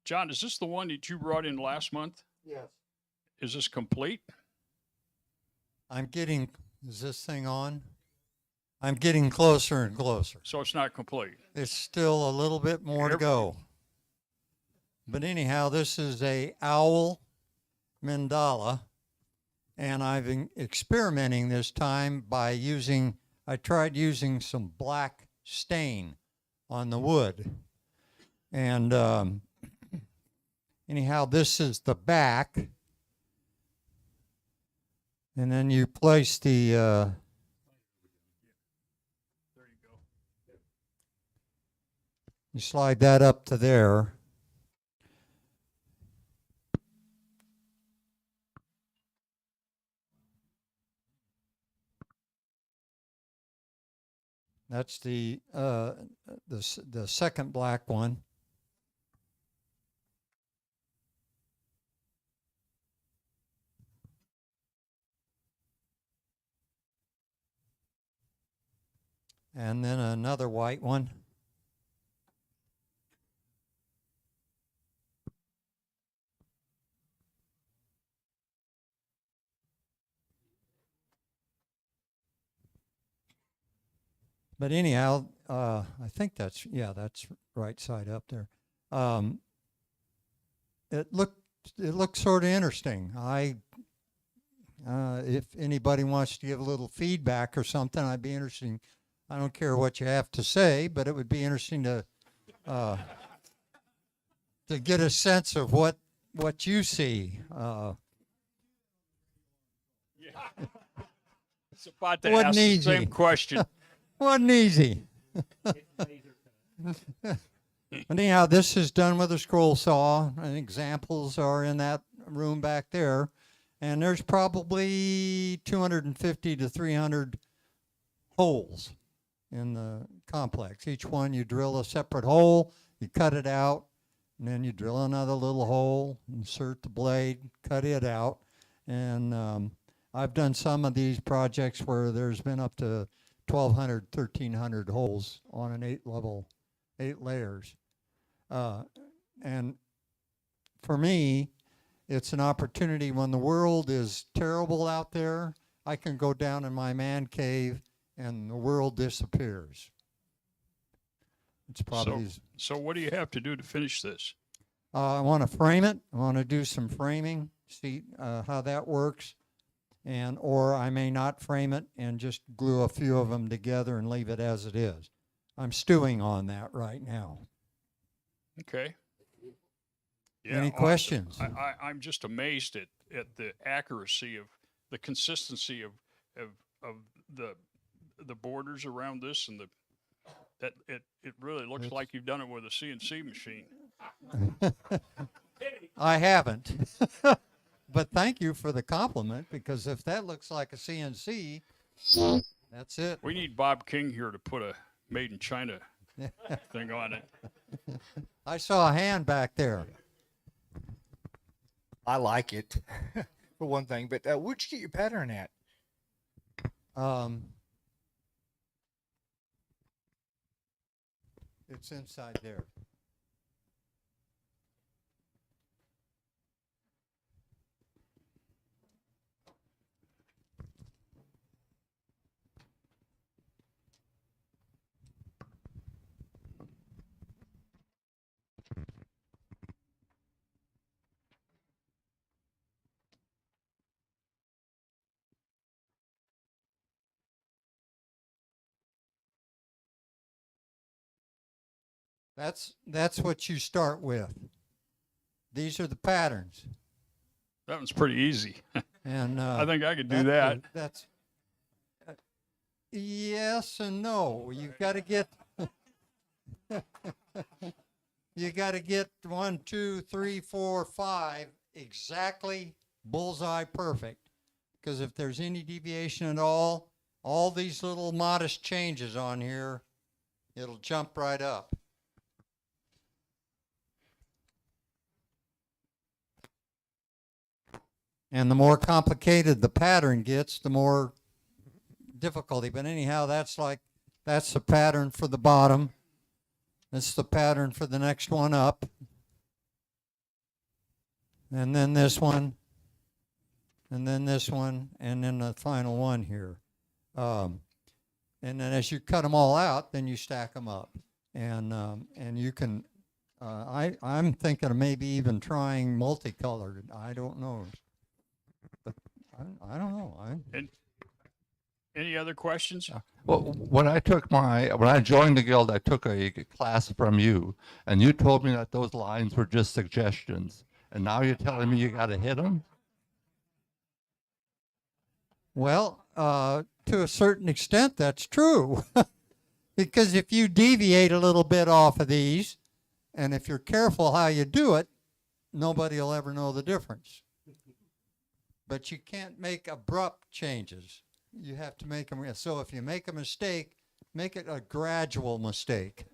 John, is this the one that you brought in last month? Yes. Is this complete? Is this thing on? I'm getting closer and closer. So it's not complete. It's still a little bit more to go. But anyhow, this is a owl mandala, and I've been experimenting this time by I tried using some black stain on the wood. And anyhow, this is the back. And then you place the There you go. you slide that up to there. That's the second black one. and then another white one. But anyhow, I think that's right side up there. It looked sort of interesting. If anybody wants to give a little feedback or something, I'd be interested. I don't care what you have to say, but it would be interesting to get a sense of what you see. It's about to Wasn't ask the easy. same question. Wasn't easy. Anyhow, this is done with a scroll saw, and examples are in that room back there. And there's probably 250 to 300 holes in the complex. Each one you drill a separate hole, you cut it out, and then you drill another little hole, insert the blade, cut it out. And I've done some of these projects where there's been up to 1,200, 1,300 holes on an 8 layers. And for me, it's an opportunity when the world is terrible out there, I can go down in my man cave and the world disappears. It's probably So what do you have to do to finish this? I want to frame it. I want to do some framing, see how that works. Or I may not frame it and just glue a few of them together and leave it as it is. I'm stewing on that right now. Okay. Yeah, Any awesome. questions? I'm just amazed at the accuracy of the consistency of the borders around this, and that it really looks like you've done it with a CNC machine. I haven't. But thank you for the compliment, because if that looks like a CNC, that's it. We need Bob King here to put a made in China thing on it. I saw a hand back there. I like it, for one thing. But where'd you get your pattern at? It's inside there. That's what you start with. These are the patterns. That one's pretty easy. And I think I could do that. That's yes and no. You've got to get you got to get 1, 2, 3, 4, 5 exactly bullseye perfect. Because if there's any deviation at all these little modest changes on here, it'll jump right up. And the more complicated the pattern gets, the more difficulty. But anyhow, that's the pattern for the bottom. That's the pattern for the next one up. And then this one. And then this one. And then the final one here. And then as you cut them all out, then you stack them up. And you can, I'm thinking of maybe even trying multicolored. I don't know. I don't know. Any other questions? Well, when I joined the guild, I took a class from you, and you told me that those lines were just suggestions, and now you're telling me you got to hit them? Well, to a certain extent, that's true. Because if you deviate a little bit off of these, and if you're careful how you do it, nobody will ever know the difference. But you can't make abrupt changes. You have to make them. So if you make a mistake, make it a gradual mistake.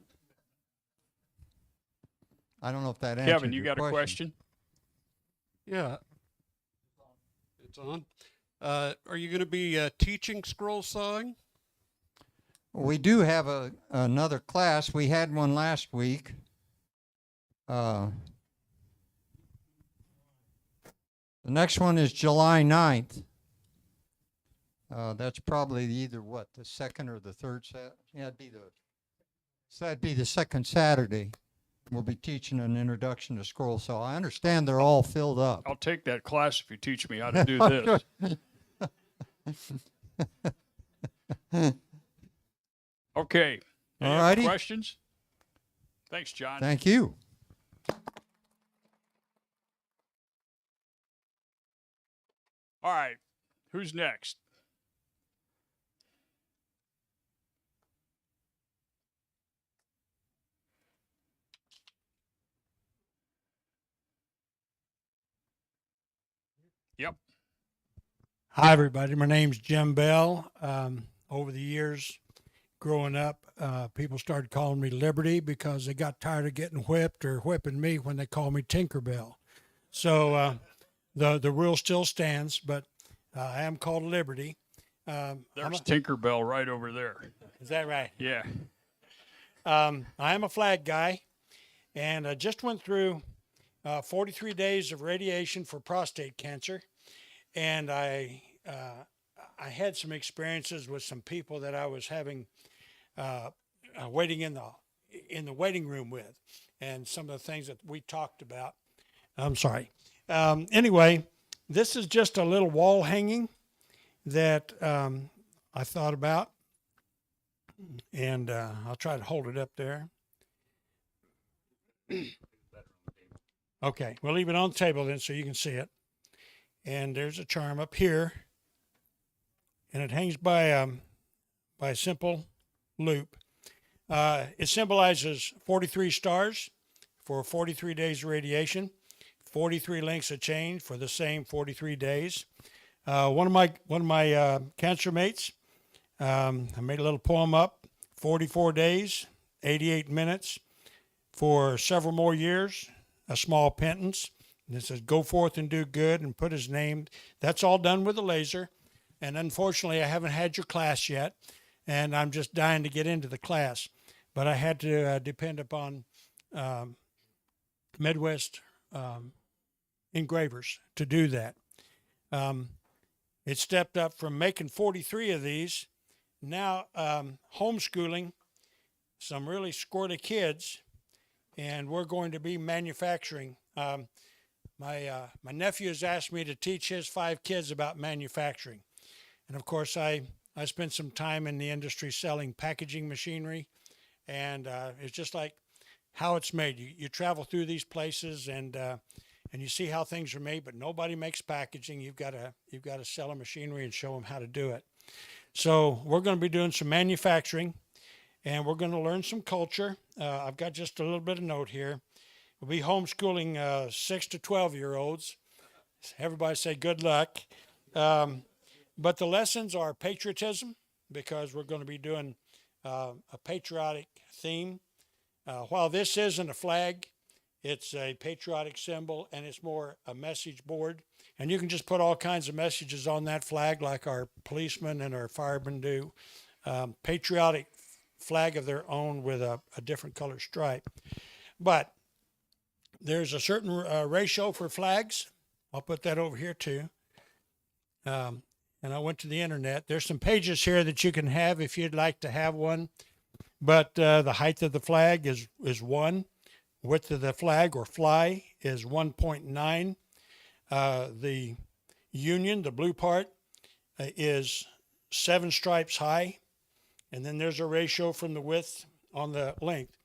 I don't know if that answers Kevin, you your got a question? Yeah. It's on. Are you going to be teaching scroll sawing? we do have another class. We had one last week. The next one is July 9th. That's probably either the second or the third Saturday. Yeah, that'd be the second Saturday. We'll be teaching an introduction to scroll. So I understand they're all filled up. I'll take that class if you teach me how to do this. Okay. Any other Alrighty. questions? Thanks, John. Thank you. All right. Who's next? Yep. Hi, everybody. My name's Jim Bell. Over the years, growing up, people started calling me Liberty because they got tired of getting whipped or whipping me when they called me Tinkerbell. So the rule still stands, but I am called Liberty. There's Tinkerbell right over there. Is that right? Yeah. I am a flag guy, and I just went through 43 days of radiation for prostate cancer, and I had some experiences with some people that I was having waiting in the waiting room with, and some of the things that we talked about. I'm sorry. Anyway, this is just a little wall hanging that I thought about, and I'll try to hold it up there. Okay, we'll leave it on the table then so you can see it. And there's a charm up here, and it hangs by a simple loop. It symbolizes 43 stars for 43 days of radiation, 43 links of chain for the same 43 days. One of my cancer mates, I made a little poem up, 44 days, 88 minutes, for several more years, a small penance. And it says, go forth and do good, and put his name. That's all done with a laser. And unfortunately, I haven't had your class yet, and I'm just dying to get into the class. But I had to depend upon Midwest engravers to do that. It stepped up from making 43 of these, now homeschooling some really squirty kids, and we're going to be manufacturing. My nephew has asked me to teach his 5 kids about manufacturing. And of course, I spent some time in the industry selling packaging machinery, and it's just like how it's made. You travel through these places and you see how things are made, but nobody makes packaging. You've got to sell a machinery and show them how to do it. So we're going to be doing some manufacturing, and we're going to learn some culture. I've got just a little bit of note here. We'll be homeschooling 6 to 12-year-olds. Everybody say good luck. But the lessons are patriotism, because we're going to be doing a patriotic theme. While this isn't a flag, it's a patriotic symbol, and it's more a message board. And you can just put all kinds of messages on that flag like our policemen and our firemen do. Patriotic flag of their own with a different color stripe. But there's a certain ratio for flags. I'll put that over here too. And I went to the internet. There's some pages here that you can have if you'd like to have one. But the height of the flag is 1. Width of the flag or fly is 1.9. The union, the blue part, is 7 stripes high. And then there's a ratio from the width on the length.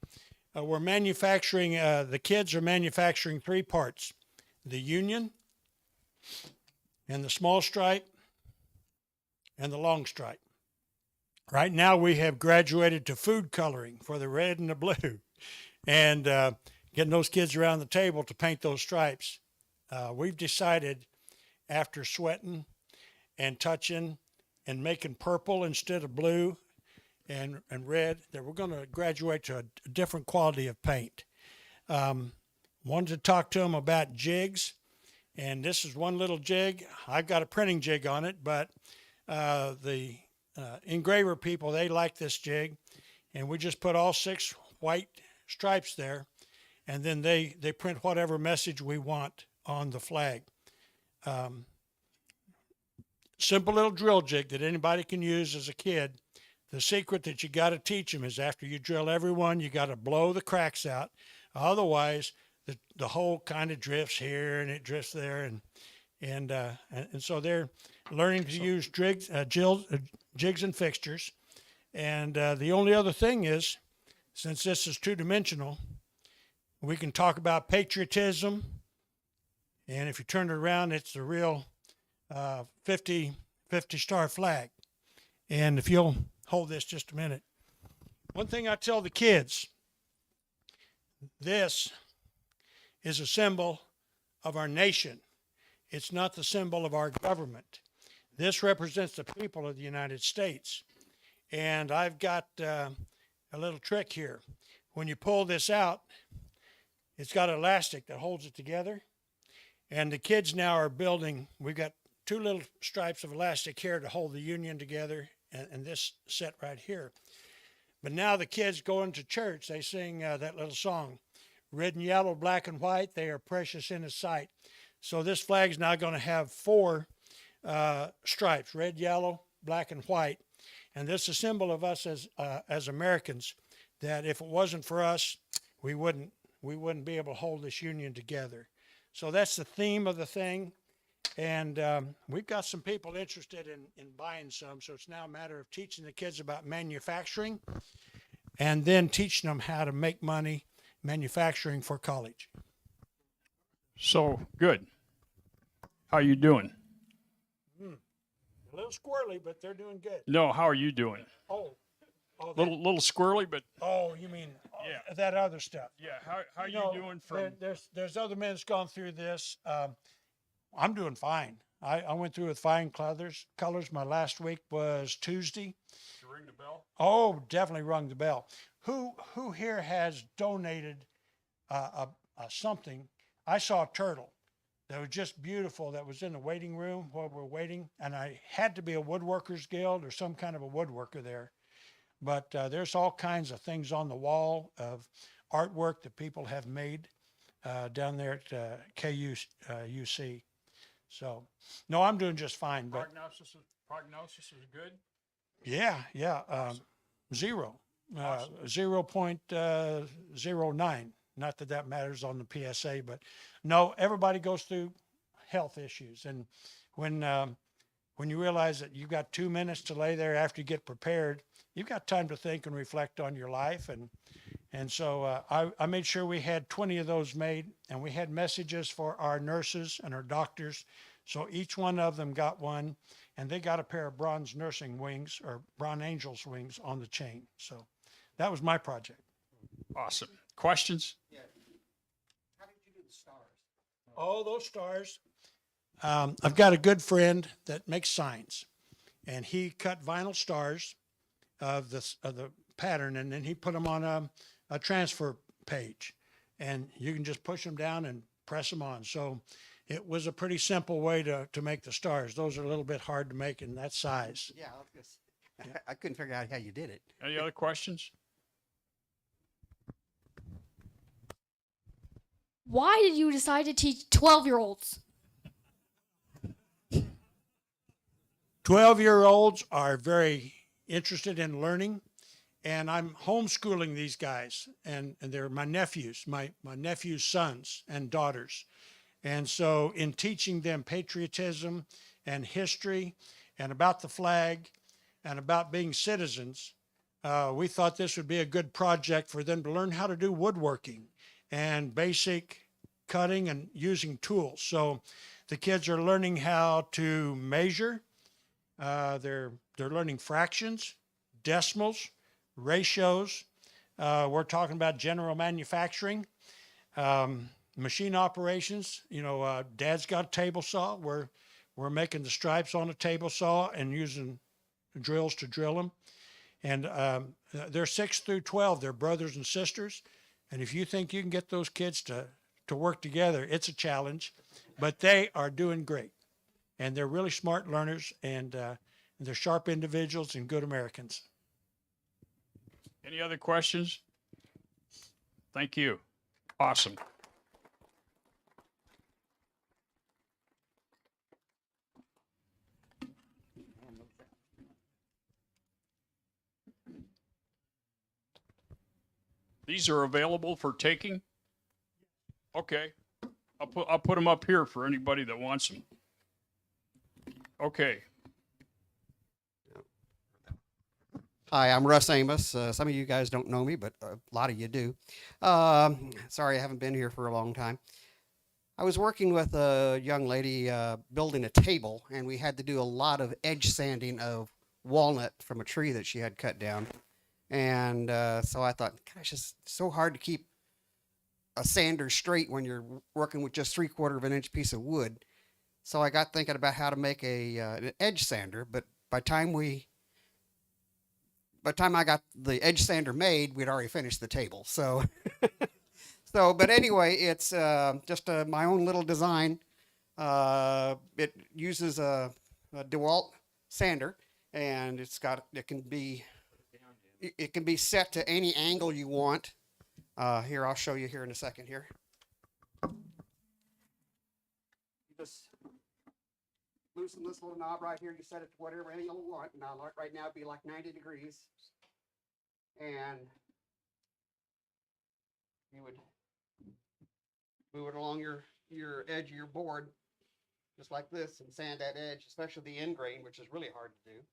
We're manufacturing, the kids are manufacturing 3 parts. The union, and the small stripe, and the long stripe. Right now we have graduated to food coloring for the red and the blue, and getting those kids around the table to paint those stripes. We've decided, after sweating and touching and making purple instead of blue and red, that we're going to graduate to a different quality of paint. Wanted to talk to them about jigs, and this is one little jig. I've got a printing jig on it, but the engraver people, they like this jig, and we just put all 6 white stripes there, and then they print whatever message we want on the flag. Simple little drill jig that anybody can use as a kid. The secret that you got to teach them is after you drill every one, you got to blow the cracks out. Otherwise, the hole kind of drifts here and it drifts there, and so they're learning to use jigs and fixtures. And the only other thing is, since this is two-dimensional, we can talk about patriotism. And if you turn it around, it's the real 50-star flag. And if you'll hold this just a minute. One thing I tell the kids, this is a symbol of our nation. It's not the symbol of our government. This represents the people of the United States. And I've got a little trick here. When you pull this out, it's got elastic that holds it together. And the kids now are building, we've got 2 little stripes of elastic here to hold the union together, and this set right here. But now the kids go into church, they sing that little song, red and yellow, black and white, they are precious in His sight. So this flag's now going to have 4 stripes, red, yellow, black, and white. And this is a symbol of us as Americans, that if it wasn't for us, we wouldn't be able to hold this union together. So that's the theme of the thing. And we've got some people interested in buying some. So it's now a matter of teaching the kids about manufacturing and then teaching them how to make money manufacturing for college. So, good. How you doing? A little squirrely, but they're doing good. No, how are you doing? Oh, Little squirrely, but oh, you mean yeah, that other stuff? yeah. How you know, doing from? There's other men that's gone through this. I'm doing fine. I went through with fine colors. My last week was Tuesday. Did you ring the bell? Oh, definitely rung the bell. Who here has donated something? I saw a turtle that was just beautiful that was in the waiting room while we're waiting, and I had to be a Woodworkers Guild or some kind of a woodworker there. But there's all kinds of things on the wall of artwork that people have made down there at UC. So, no, I'm doing just fine. But prognosis is good. yeah, zero, 0.09. Not that matters on the PSA, but no, everybody goes through health issues, and when you realize that you've got 2 minutes to lay there after you get prepared, you've got time to think and reflect on your life. And so I made sure we had 20 of those made, and we had messages for our nurses and our doctors. So each one of them got one, and they got a pair of bronze nursing wings or bronze angels wings on the chain. So that was my project. Awesome. Questions? Yeah. How did you do the stars? Oh, those stars. I've got a good friend that makes signs, and he cut vinyl stars of the pattern, and then he put them on a transfer page, and you can just push them down and press them on. So it was a pretty simple way to make the stars. Those are a little bit hard to make in that size. Yeah, I couldn't figure out how you did it. Any other questions? Why did you decide to teach 12-year-olds? 12-year-olds are very interested in learning, and I'm homeschooling these guys, and they're my nephews, my nephew's sons and daughters. And so in teaching them patriotism and history and about the flag and about being citizens, we thought this would be a good project for them to learn how to do woodworking and basic cutting and using tools. So the kids are learning how to measure. They're learning fractions, decimals, ratios. We're talking about general manufacturing, machine operations. You know, Dad's got a table saw. We're making the stripes on a table saw and using drills to drill them. And they're 6 through 12. They're brothers and sisters. And if you think you can get those kids to work together, it's a challenge. But they are doing great. And they're really smart learners, and and they're sharp individuals and good Americans. Any other questions? Thank you. Awesome. These are available for taking? Okay. I'll put them up here for anybody that wants them. Okay. Hi, I'm Russ Amos. Some of you guys don't know me, but a lot of you do. Sorry, I haven't been here for a long time. I was working with a young lady building a table, and we had to do a lot of edge sanding of walnut from a tree that she had cut down. And so I thought, gosh, it's so hard to keep a sander straight when you're working with just 3/4 of an inch piece of wood. So I got thinking about how to make an edge sander, but by the time I got the edge sander made, we'd already finished the table. So, but anyway, it's just my own little design. It uses a DeWalt sander, and it can be set to any angle you want. Here, I'll show you here in a second here. You just loosen this little knob right here. You set it to whatever angle you want. Now, right now, it'd be like 90 degrees. And you would move it along your edge of your board, just like this, and sand that edge, especially the end grain, which is really hard to do.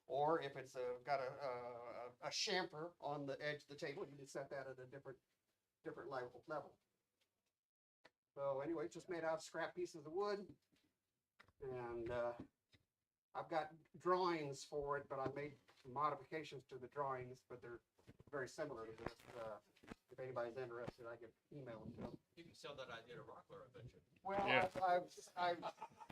Or if it's got a chamfer on the edge of the table, you can set that at a different level. So anyway, it's just made out of scrap pieces of wood. And I've got drawings for it, but I made some modifications to the drawings, but they're very similar to this. If anybody's interested, I can email them to them. You can sell that idea to Rockler, I bet you. Well, Yeah.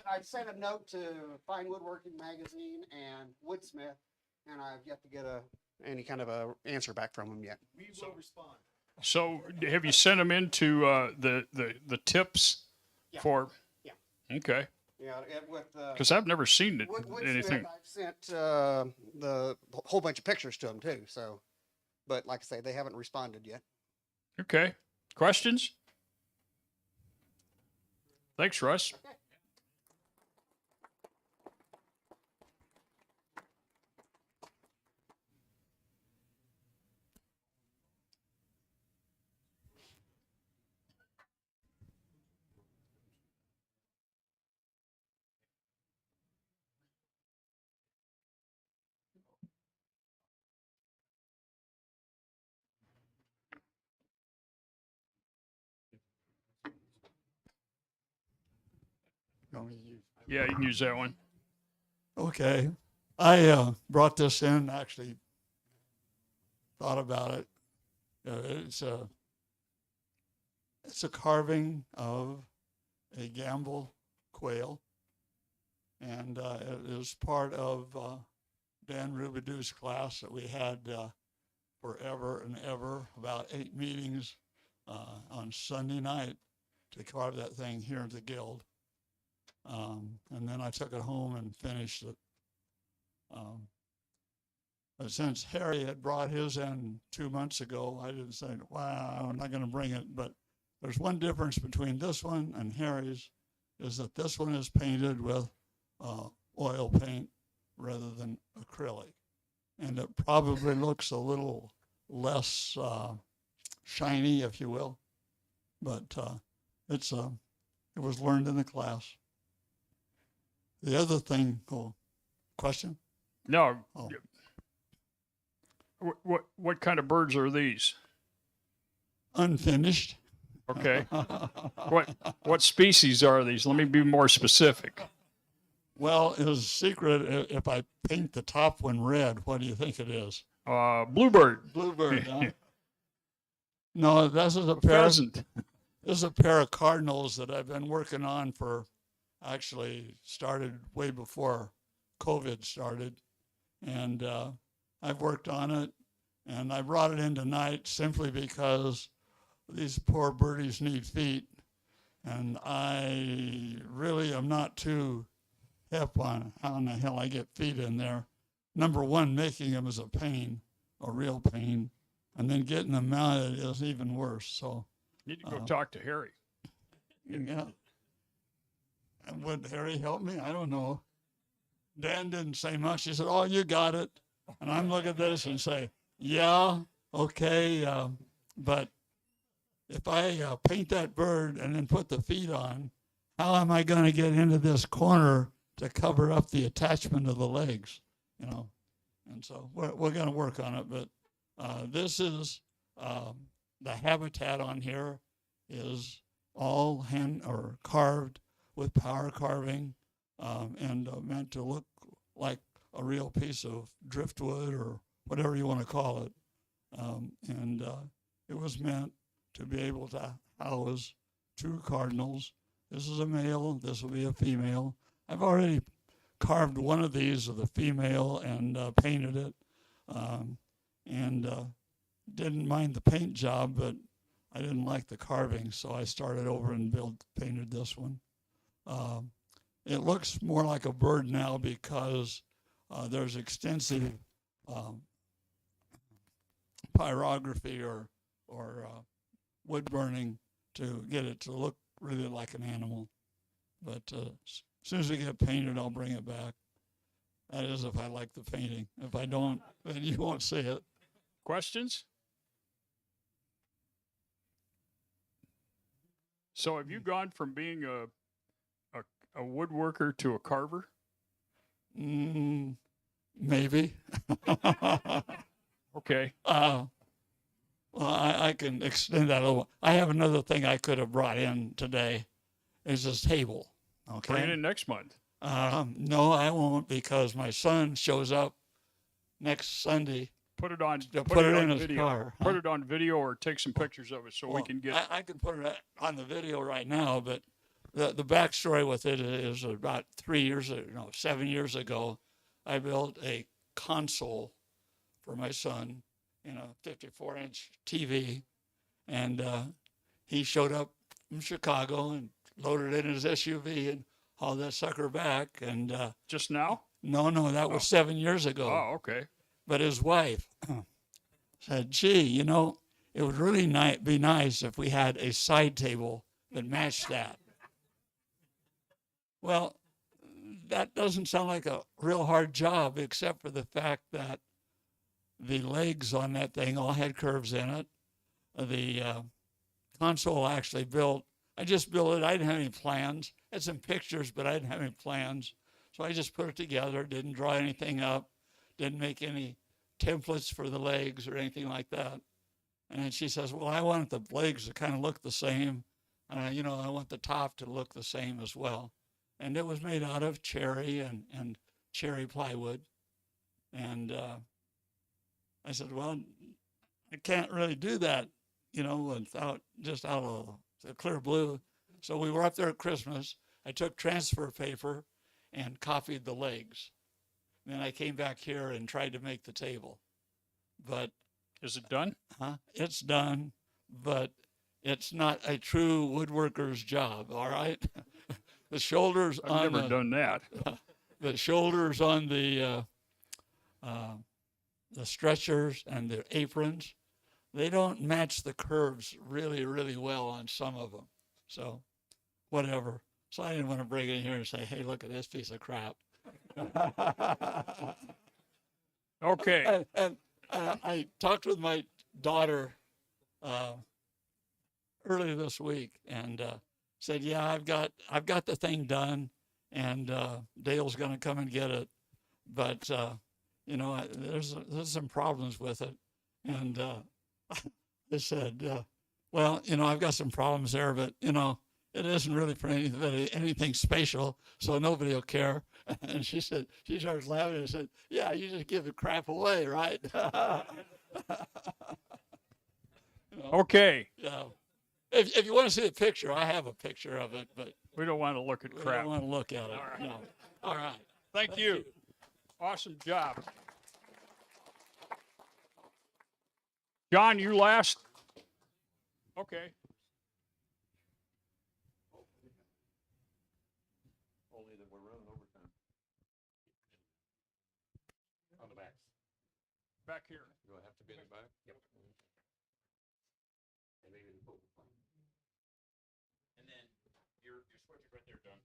I've sent a note to Fine Woodworking Magazine and Woodsmith, and I've yet to get any kind of a answer back from them yet. We will respond. So have you sent them into the tips Yeah. for? Yeah. Okay. Yeah, with Because I've never seen anything. I've sent the whole bunch of pictures to them too. So, but like I say, they haven't responded yet. Okay. Questions? Thanks, Russ. Yeah, you can use that one. Okay. I brought this in, actually thought about it. It's a carving of a Gamble quail, and it is part of Dan Rubidou's class that we had forever and ever, about 8 meetings on Sunday night to carve that thing here at the Guild. And then I took it home and finished it. But since Harry had brought his in 2 months ago, I didn't say, wow, I'm not going to bring it. But there's one difference between this one and Harry's, is that this one is painted with oil paint rather than acrylic. And it probably looks a little less shiny, if you will. But it was learned in the class. The other thing, question? No. Oh. What kind of birds are these? Unfinished. Okay. What species are these? Let me be more specific. Well, it's a secret. If I paint the top one red, what do you think it is? Bluebird. Bluebird. Huh? No, this is a pair. Pheasant. This is a pair of cardinals that I've been working on actually started way before COVID started. And I've worked on it, and I brought it in tonight simply because these poor birdies need feet. And I really am not too hip on how in the hell I get feet in there. Number one, making them is a pain, a real pain. And then getting them mounted is even worse. So, Need to go talk to Harry. yeah. And would Harry help me? I don't know. Dan didn't say much. He said, "Oh, you got it." And I'm looking at this and say, "Yeah, okay, but if I paint that bird and then put the feet on, how am I going to get into this corner to cover up the attachment of the legs?" You know, and so we're going to work on it. But this is the habitat on here is all hand or carved with power carving, and meant to look like a real piece of driftwood or whatever you want to call it. And it was meant to be able to house 2 cardinals. This is a male, this will be a female. I've already carved one of these of the female and painted it, and didn't mind the paint job, but I didn't like the carving, so I started over and painted this one. It looks more like a bird now because there's extensive pyrography or wood burning to get it to look really like an animal. But as soon as we get painted, I'll bring it back. That is if I like the painting. If I don't, then you won't see it. Questions? So have you gone from being a woodworker to a carver? Maybe. Okay. Well, I can extend that a little. I have another thing I could have brought in today. Is this table. Okay. Bring it in next month. No, I won't, because my son shows up next Sunday. Put it on. Put it in on his video. car. Put it on video or take some pictures of it so we can get. I can put it on the video right now, but the backstory with it is about 7 years ago, I built a console for my son in a 54-inch TV, and he showed up from Chicago and loaded it in his SUV and hauled that sucker back. And just now? No, that was 7 years ago. Oh, okay. But his wife said, "Gee, it would really be nice if we had a side table that matched that." Well, that doesn't sound like a real hard job, except for the fact that the legs on that thing all had curves in it. The console actually I just built it. I didn't have any plans. I had some pictures, but I didn't have any plans. So I just put it together, didn't draw anything up, didn't make any templates for the legs or anything like that. And then she says, "Well, I want the legs to kind of look the same. I want the top to look the same as well." And it was made out of cherry and cherry plywood. And I said, "Well, I can't really do that, without just out of the clear blue." So we were up there at Christmas. I took transfer paper and copied the legs. Then I came back here and tried to make the table. But is it done? It's done, but it's not a true woodworker's job, all right? The shoulders I've never done that. The shoulders on the stretchers and the aprons, they don't match the curves really, really well on some of them. So whatever. So I didn't want to bring it in here and say, "Hey, look at this piece of crap." Okay. And I talked with my daughter earlier this week and said, "Yeah, I've got the thing done, and Dale's going to come and get it, but there's some problems with it." And I said, "Well, I've got some problems there, but it isn't really for anything spatial, so nobody will care." And she started laughing and said, "Yeah, you just give the crap away, right?" Okay. If you want to see the picture, I have a picture of it, but we don't want to look at we crap. don't want to look at it. All right. No. All right. Thank you. Awesome job. John, you last? Okay. Only that we're running overtime. back here. Do I have to be in the back? Yep. And then your switch is right there, John.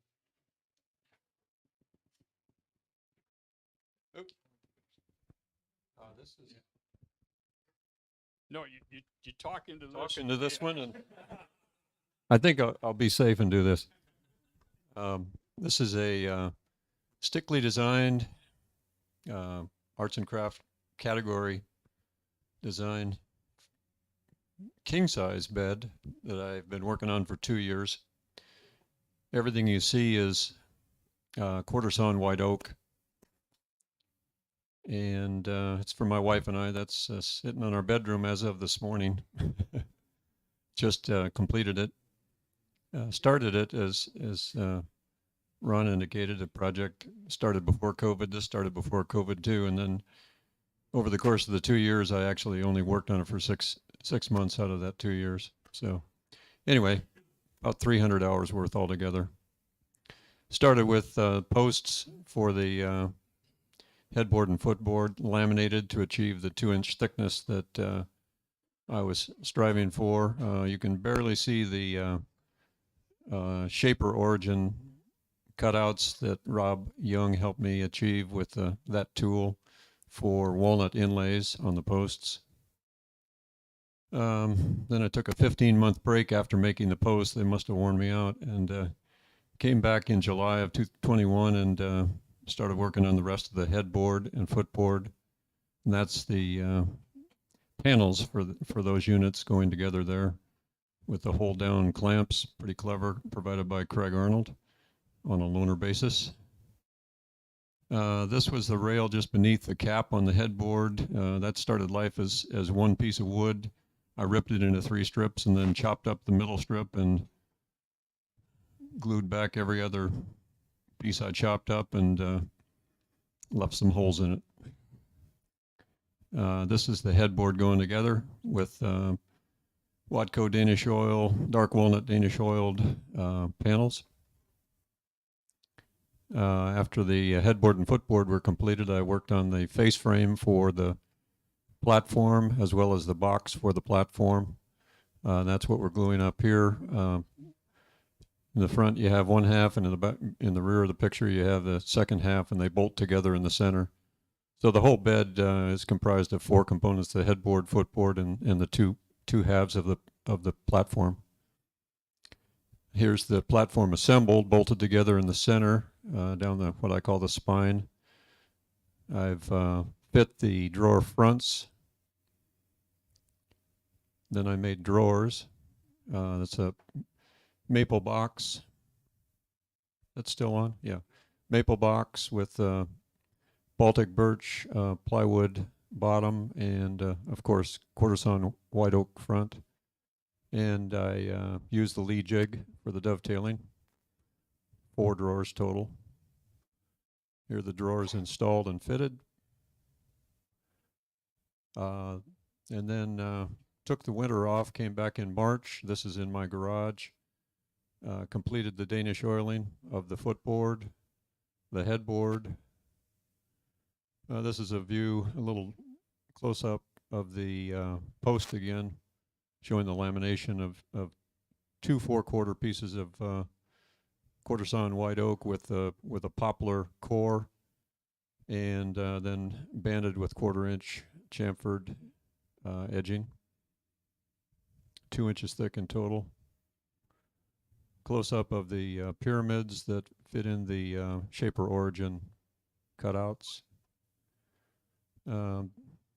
This is No, you talk into this. talking to this yeah. one, and I think I'll be safe and do this. This is a stickly designed arts and craft category design king size bed that I've been working on for 2 years. Everything you see is quarter sawn white oak. And it's for my wife and I. That's sitting on our bedroom as of this morning. Just completed it. Started it as Ron indicated. A project started before COVID. This started before COVID too. And then over the course of the 2 years, I actually only worked on it for six months out of that 2 years. So anyway, about 300 hours worth altogether. Started with posts for the headboard and footboard, laminated to achieve the 2-inch thickness that I was striving for. You can barely see the Shaper Origin cutouts that Rob Young helped me achieve with that tool for walnut inlays on the posts. Then I took a 15-month break after making the posts. They must have worn me out, and came back in July of 2021 and started working on the rest of the headboard and footboard. And that's the panels for those units going together there with the hold down clamps, pretty clever, provided by Craig Arnold on a loaner basis. This was the rail just beneath the cap on the headboard. That started life as one piece of wood. I ripped it into 3 strips and then chopped up the middle strip and glued back every other piece I chopped up and left some holes in it. This is the headboard going together with Watco Danish oil, dark walnut Danish oiled panels. After the headboard and footboard were completed, I worked on the face frame for the platform as well as the box for the platform. That's what we're gluing up here. In the front, you have one half, and in the back, in the rear of the picture, you have the second half, and they bolt together in the center. So the whole bed is comprised of 4 components: the headboard, footboard, and the two halves of the platform. Here's the platform assembled, bolted together in the center, down the what I call the spine. I've fit the drawer fronts. Then I made drawers. That's a maple box. That's still on? Yeah. Maple box with Baltic birch plywood bottom and, of course, quarter sawn white oak front. And I used the Lee jig for the dovetailing. 4 drawers total. Here are the drawers installed and fitted. And then took the winter off, came back in March. This is in my garage. Completed the Danish oiling of the footboard, the headboard. This is a view, a little close-up of the post again, showing the lamination of 2 4/4 pieces of quarter sawn white oak with a poplar core, and then banded with 1/4-inch chamfered edging, 2 inches thick in total. Close-up of the pyramids that fit in the Shaper Origin cutouts.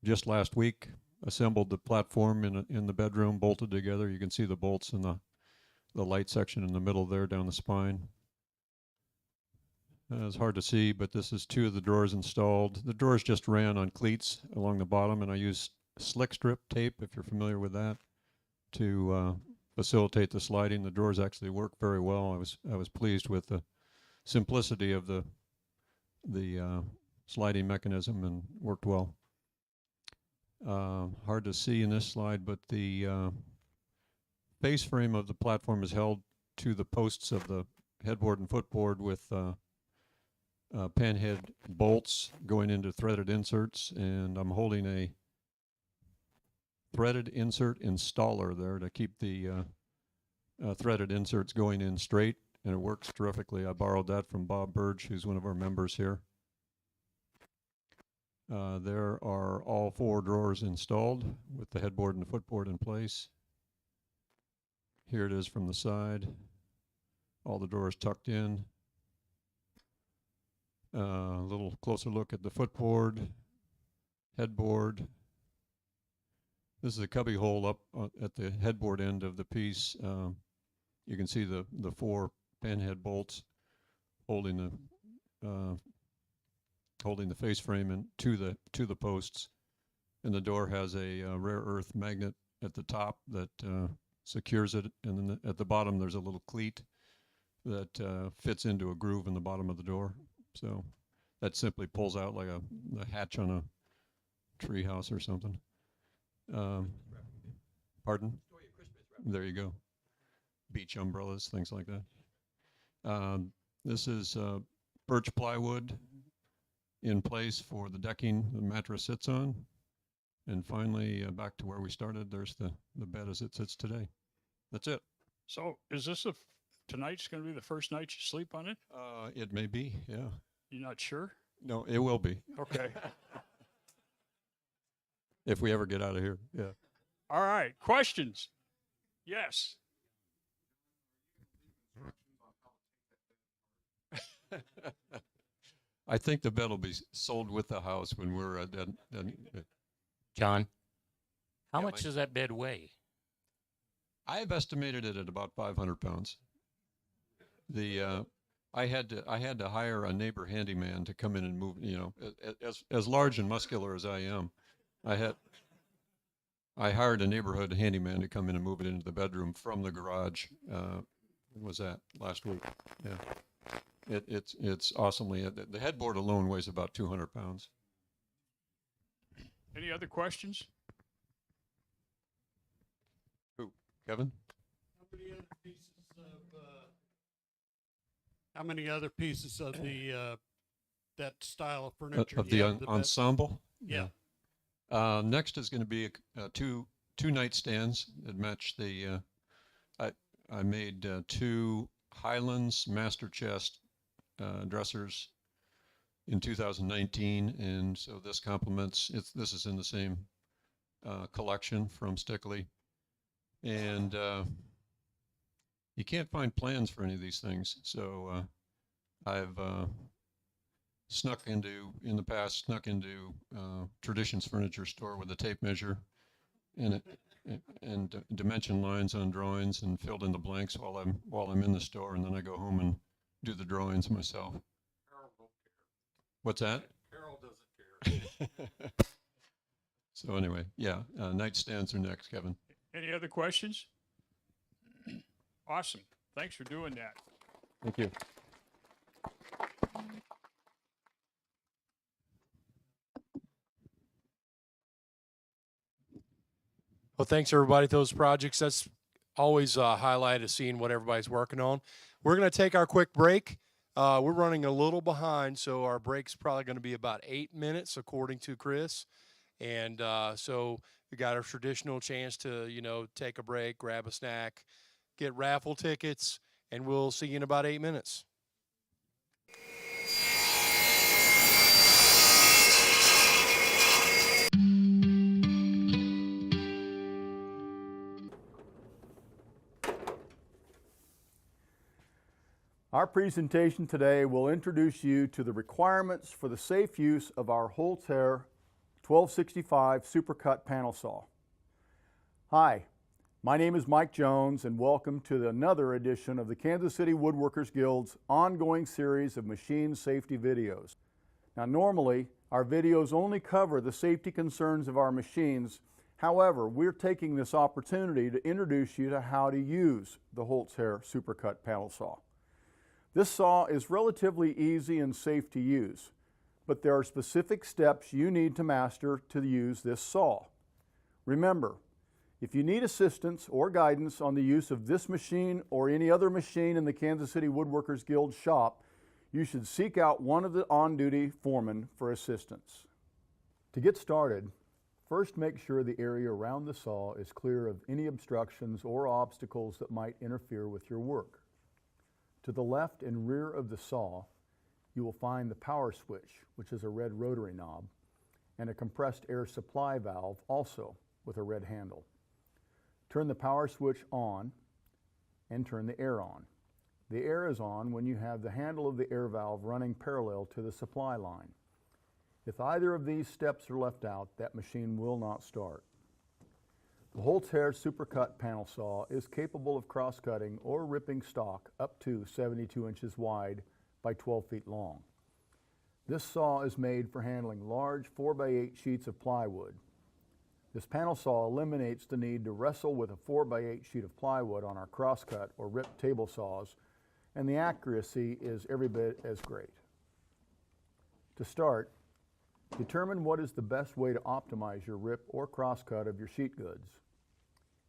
Just last week, assembled the platform in the bedroom, bolted together. You can see the bolts in the light section in the middle there down the spine. It's hard to see, but this is 2 of the drawers installed. The drawers just ran on cleats along the bottom, and I used slick strip tape, if you're familiar with that, to facilitate the sliding. The drawers actually work very well. I was pleased with the simplicity of the sliding mechanism and worked well. Hard to see in this slide, but the base frame of the platform is held to the posts of the headboard and footboard with panhead bolts going into threaded inserts, and I'm holding a threaded insert installer there to keep the threaded inserts going in straight, and it works terrifically. I borrowed that from Bob Burge, who's one of our members here. There are all 4 drawers installed with the headboard and the footboard in place. Here it is from the side. All the drawers tucked in. A little closer look at the footboard, headboard. This is a cubby hole up at the headboard end of the piece. You can see the 4 panhead bolts holding the face frame and to the posts, and the door has a rare earth magnet at the top that secures it, and then at the bottom there's a little cleat that fits into a groove in the bottom of the door. So that simply pulls out like a hatch on a tree house or something. Pardon? There you go. Beach umbrellas, things like that. This is birch plywood in place for the decking the mattress sits on. And finally, back to where we started, there's the bed as it sits today. That's it. So is this tonight's going to be the first night you sleep on it? It may be, yeah. You're not sure? No, it will be. Okay. If we ever get out of here, yeah. All right. Questions? Yes. I think the bed will be sold with the house when we're done. John, how Yeah, much Mike. does that bed weigh? I have estimated it at about 500 pounds. I had to hire a neighbor handyman to come in and move. You know, as large and muscular as I am, I hired a neighborhood handyman to come in and move it into the bedroom from the garage. When was that? Last week. Yeah, it's awesomely. The headboard alone weighs about 200 pounds. Any other questions? Who? Kevin? How many other pieces of the that style of furniture? Of do you the have bed? ensemble? Yeah. Next is going to be two nightstands that match the. I made 2 Highlands master chest dressers in 2019, and so this complements. This is in the same collection from Stickley, and you can't find plans for any of these things. So I've snuck into Traditions Furniture Store with a tape measure and dimension lines on drawings and filled in the blanks while I'm in the store, and then I go home and do the drawings myself. Carol don't care. What's that? Carol doesn't care. So anyway, yeah, nightstands are next, Kevin. Any other questions? Awesome. Thanks for doing that. Thank you. Well, thanks everybody to those projects. That's always a highlight of seeing what everybody's working on. We're going to take our quick break. We're running a little behind, so our break's probably going to be about 8 minutes, according to Chris. And so we got our traditional chance to, take a break, grab a snack, get raffle tickets, and we'll see you in about 8 minutes. Our presentation today will introduce you to the requirements for the safe use of our Holtz-Hair 1265 Supercut panel saw. Hi, my name is Mike Jones, and welcome to another edition of the Kansas City Woodworkers Guild's ongoing series of machine safety videos. Now, normally, our videos only cover the safety concerns of our machines. However, we're taking this opportunity to introduce you to how to use the Holtz-Hair Supercut panel saw. This saw is relatively easy and safe to use, but there are specific steps you need to master to use this saw. Remember, if you need assistance or guidance on the use of this machine or any other machine in the Kansas City Woodworkers Guild shop, you should seek out one of the on-duty foremen for assistance. To get started, First, make sure the area around the saw is clear of any obstructions or obstacles that might interfere with your work. To the left and rear of the saw, you will find the power switch, which is a red rotary knob, and a compressed air supply valve, also with a red handle. Turn the power switch on and turn the air on. The air is on when you have the handle of the air valve running parallel to the supply line. If either of these steps are left out, that machine will not start. The Holtz-Hair Supercut panel saw is capable of cross-cutting or ripping stock up to 72 inches wide by 12 feet long. This saw is made for handling large 4x8 sheets of plywood. This panel saw eliminates the need to wrestle with a 4x8 sheet of plywood on our crosscut or rip table saws, and the accuracy is every bit as great. To start, determine what is the best way to optimize your rip or crosscut of your sheet goods.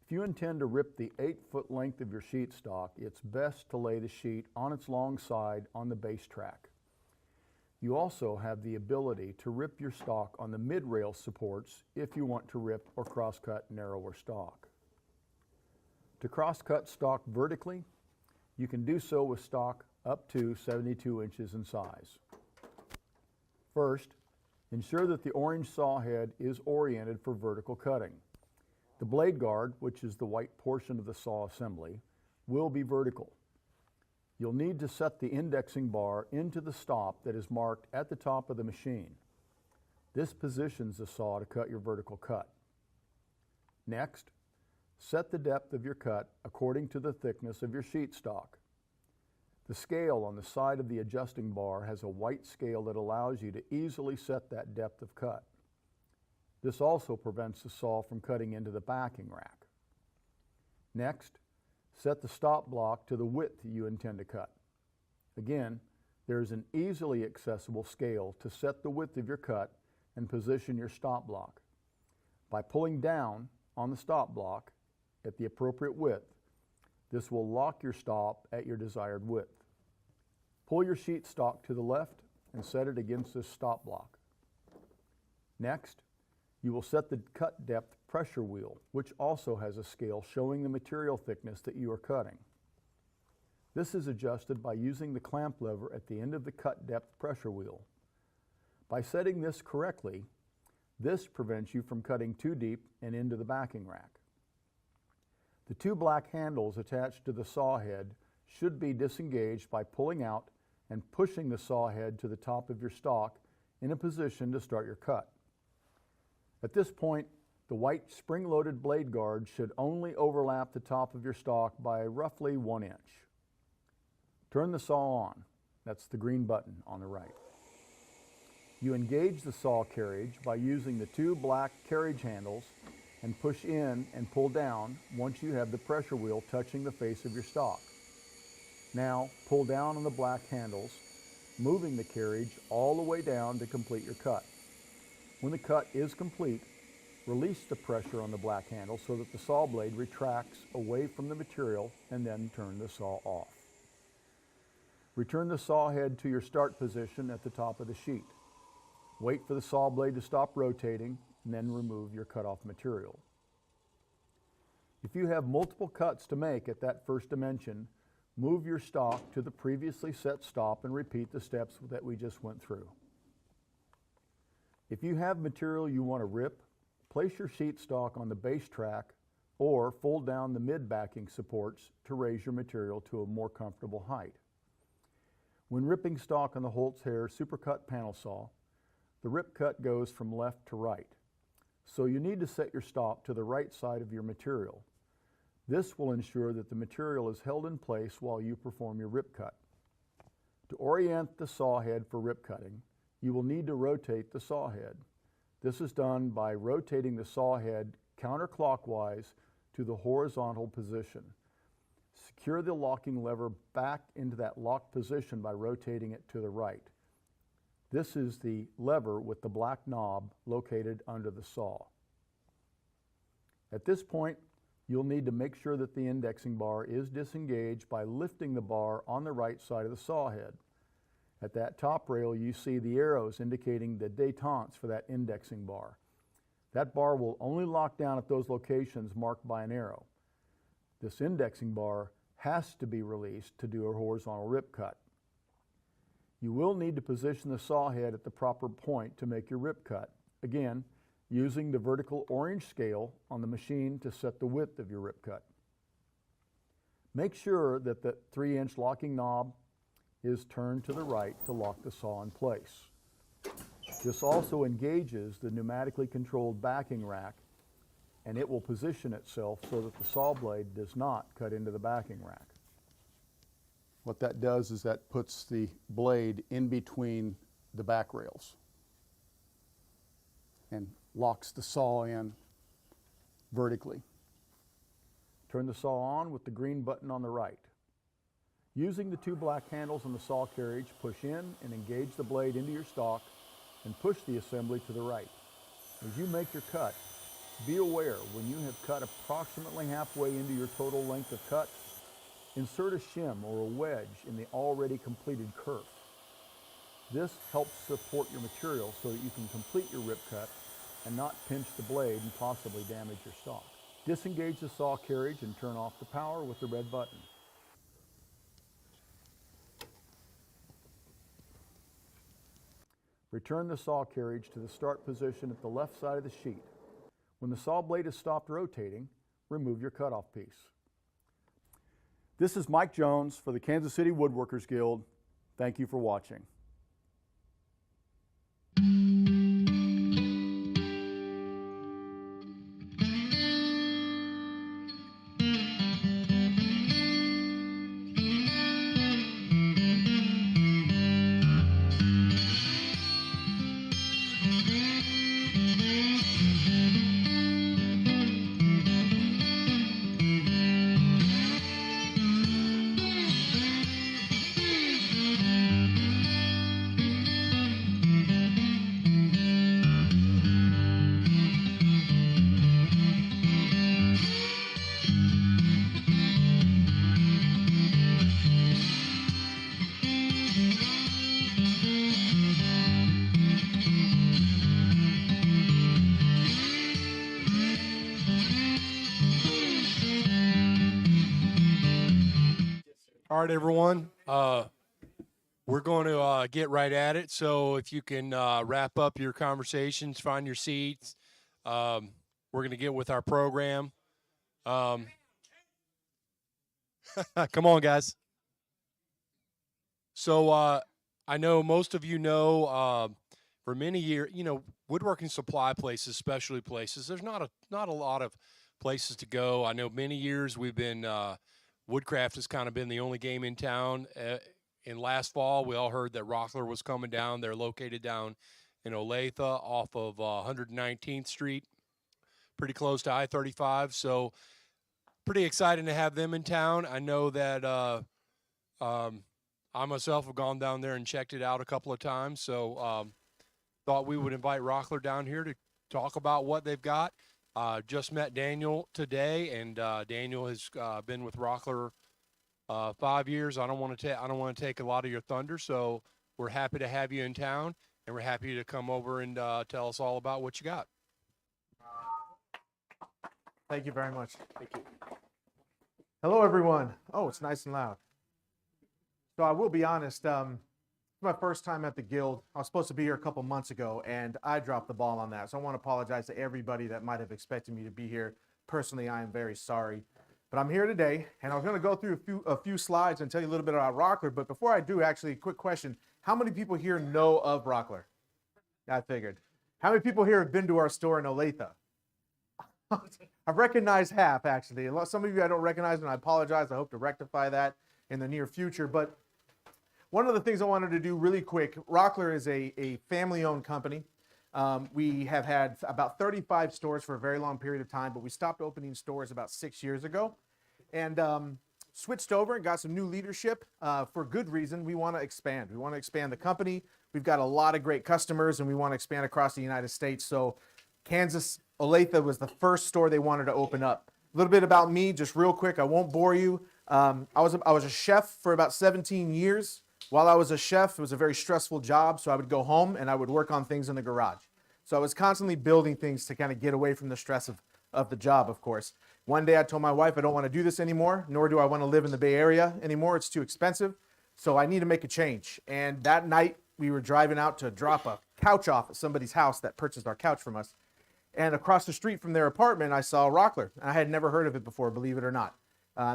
If you intend to rip the 8-foot length of your sheet stock, it's best to lay the sheet on its long side on the base track. You also have the ability to rip your stock on the mid-rail supports if you want to rip or crosscut narrower stock. To crosscut stock vertically, you can do so with stock up to 72 inches in size. First, ensure that the orange saw head is oriented for vertical cutting. The blade guard, which is the white portion of the saw assembly, will be vertical. You'll need to set the indexing bar into the stop that is marked at the top of the machine. This positions the saw to cut your vertical cut. Next, set the depth of your cut according to the thickness of your sheet stock. The scale on the side of the adjusting bar has a white scale that allows you to easily set that depth of cut. This also prevents the saw from cutting into the backing rack. Next, set the stop block to the width you intend to cut. Again, there is an easily accessible scale to set the width of your cut and position your stop block. By pulling down on the stop block at the appropriate width, this will lock your stop at your desired width. Pull your sheet stock to the left and set it against this stop block. Next, you will set the cut depth pressure wheel, which also has a scale showing the material thickness that you are cutting. This is adjusted by using the clamp lever at the end of the cut depth pressure wheel. By setting this correctly, this prevents you from cutting too deep and into the backing rack. The two black handles attached to the saw head should be disengaged by pulling out and pushing the saw head to the top of your stock in a position to start your cut. At this point, the white spring-loaded blade guard should only overlap the top of your stock by roughly 1 inch. Turn the saw on. That's the green button on the right. You engage the saw carriage by using the two black carriage handles and push in and pull down once you have the pressure wheel touching the face of your stock. Now, pull down on the black handles, moving the carriage all the way down to complete your cut. When the cut is complete, release the pressure on the black handle so that the saw blade retracts away from the material and then turn the saw off. Return the saw head to your start position at the top of the sheet. Wait for the saw blade to stop rotating and then remove your cut-off material. If you have multiple cuts to make at that first dimension, move your stock to the previously set stop and repeat the steps that we just went through. If you have material you want to rip, place your sheet stock on the base track or fold down the mid-backing supports to raise your material to a more comfortable height. When ripping stock on the Holtz-Hair Supercut panel saw, the rip cut goes from left to right. So you need to set your stop to the right side of your material. This will ensure that the material is held in place while you perform your rip cut. To orient the saw head for rip cutting, you will need to rotate the saw head. This is done by rotating the saw head counterclockwise to the horizontal position. Secure the locking lever back into that locked position by rotating it to the right. This is the lever with the black knob located under the saw. At this point, you'll need to make sure that the indexing bar is disengaged by lifting the bar on the right side of the saw head. At that top rail, you see the arrows indicating the détente for that indexing bar. That bar will only lock down at those locations marked by an arrow. This indexing bar has to be released to do a horizontal rip cut. You will need to position the saw head at the proper point to make your rip cut. Again, using the vertical orange scale on the machine to set the width of your rip cut. Make sure that the 3-inch locking knob is turned to the right to lock the saw in place. This also engages the pneumatically controlled backing rack, and it will position itself so that the saw blade does not cut into the backing rack. What that does is that puts the blade in between the back rails and locks the saw in vertically. Turn the saw on with the green button on the right. Using the 2 black handles on the saw carriage, push in and engage the blade into your stock and push the assembly to the right. As you make your cut, be aware when you have cut approximately halfway into your total length of cut, insert a shim or a wedge in the already completed kerf. This helps support your material so that you can complete your rip cut and not pinch the blade and possibly damage your stock. Disengage the saw carriage and turn off the power with the red button. Return the saw carriage to the start position at the left side of the sheet. When the saw blade has stopped rotating, remove your cutoff piece. This is Mike Jones for the Kansas City Woodworkers Guild. Thank you for watching. All right, everyone. We're going to get right at it. So if you can wrap up your conversations, find your seats. We're going to get with our program. Come on, guys. So I know most of you know for many years, woodworking supply places, specialty places, there's not a lot of places to go. I know many years we've been Woodcraft has kind of been the only game in town. In last fall, we all heard that Rockler was coming down. They're located down in Olathe off of 119th Street, pretty close to I-35. So pretty exciting to have them in town. I know that I myself have gone down there and checked it out a couple of times. So thought we would invite Rockler down here to talk about what they've got. Just met Daniel today, and Daniel has been with Rockler 5 years. I don't want to take a lot of your thunder, so we're happy to have you in town, and we're happy to come over and tell us all about what you got. Thank you very much. Thank you. Hello, everyone. Oh, it's nice and loud. So I will be honest. It's my first time at the Guild. I was supposed to be here a couple months ago, and I dropped the ball on that. So I want to apologize to everybody that might have expected me to be here. Personally, I am very sorry. But I'm here today, and I was going to go through a few slides and tell you a little bit about Rockler. But before I do, actually, a quick question. How many people here know of Rockler? I figured. How many people here have been to our store in Olathe? I've recognized half, actually. Some of you I don't recognize, and I apologize. I hope to rectify that in the near future. But one of the things I wanted to do really quick, Rockler is a family-owned company. We have had about 35 stores for a very long period of time, but we stopped opening stores about 6 years ago and switched over and got some new leadership for good reason. We want to expand. We want to expand the company. We've got a lot of great customers, and we want to expand across the United States. So Kansas, Olathe was the first store they wanted to open up. A little bit about me, just real quick. I won't bore you. I was a chef for about 17 years. While I was a chef, it was a very stressful job, so I would go home and I would work on things in the garage. So I was constantly building things to kind of get away from the stress of the job, of course. One day I told my wife I don't want to do this anymore, nor do I want to live in the Bay Area anymore. It's too expensive. So I need to make a change. And that night we were driving out to drop a couch off at somebody's house that purchased our couch from us. And across the street from their apartment, I saw Rockler. I had never heard of it before, believe it or not.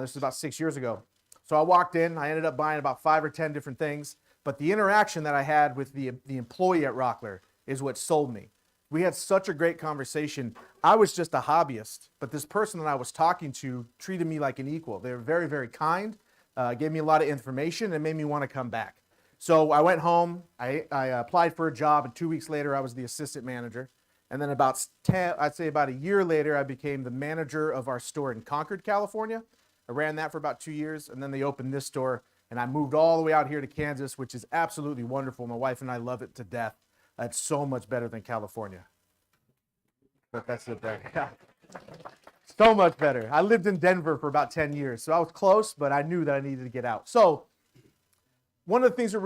This was about 6 years ago. So I walked in. I ended up buying about 5 or 10 different things. But the interaction that I had with the employee at Rockler is what sold me. We had such a great conversation. I was just a hobbyist, but this person that I was talking to treated me like an equal. They were very, very kind, gave me a lot of information, and made me want to come back. So I went home. I applied for a job, and 2 weeks later, I was the assistant manager. And then I'd say about a year later, I became the manager of our store in Concord, California. I ran that for about 2 years, and then they opened this store, and I moved all the way out here to Kansas, which is absolutely wonderful. My wife and I love it to death. It's so much better than California. But that's it there. Yeah. So much better. I lived in Denver for about 10 years, so I was close, but I knew that I needed to get out. So one of the things that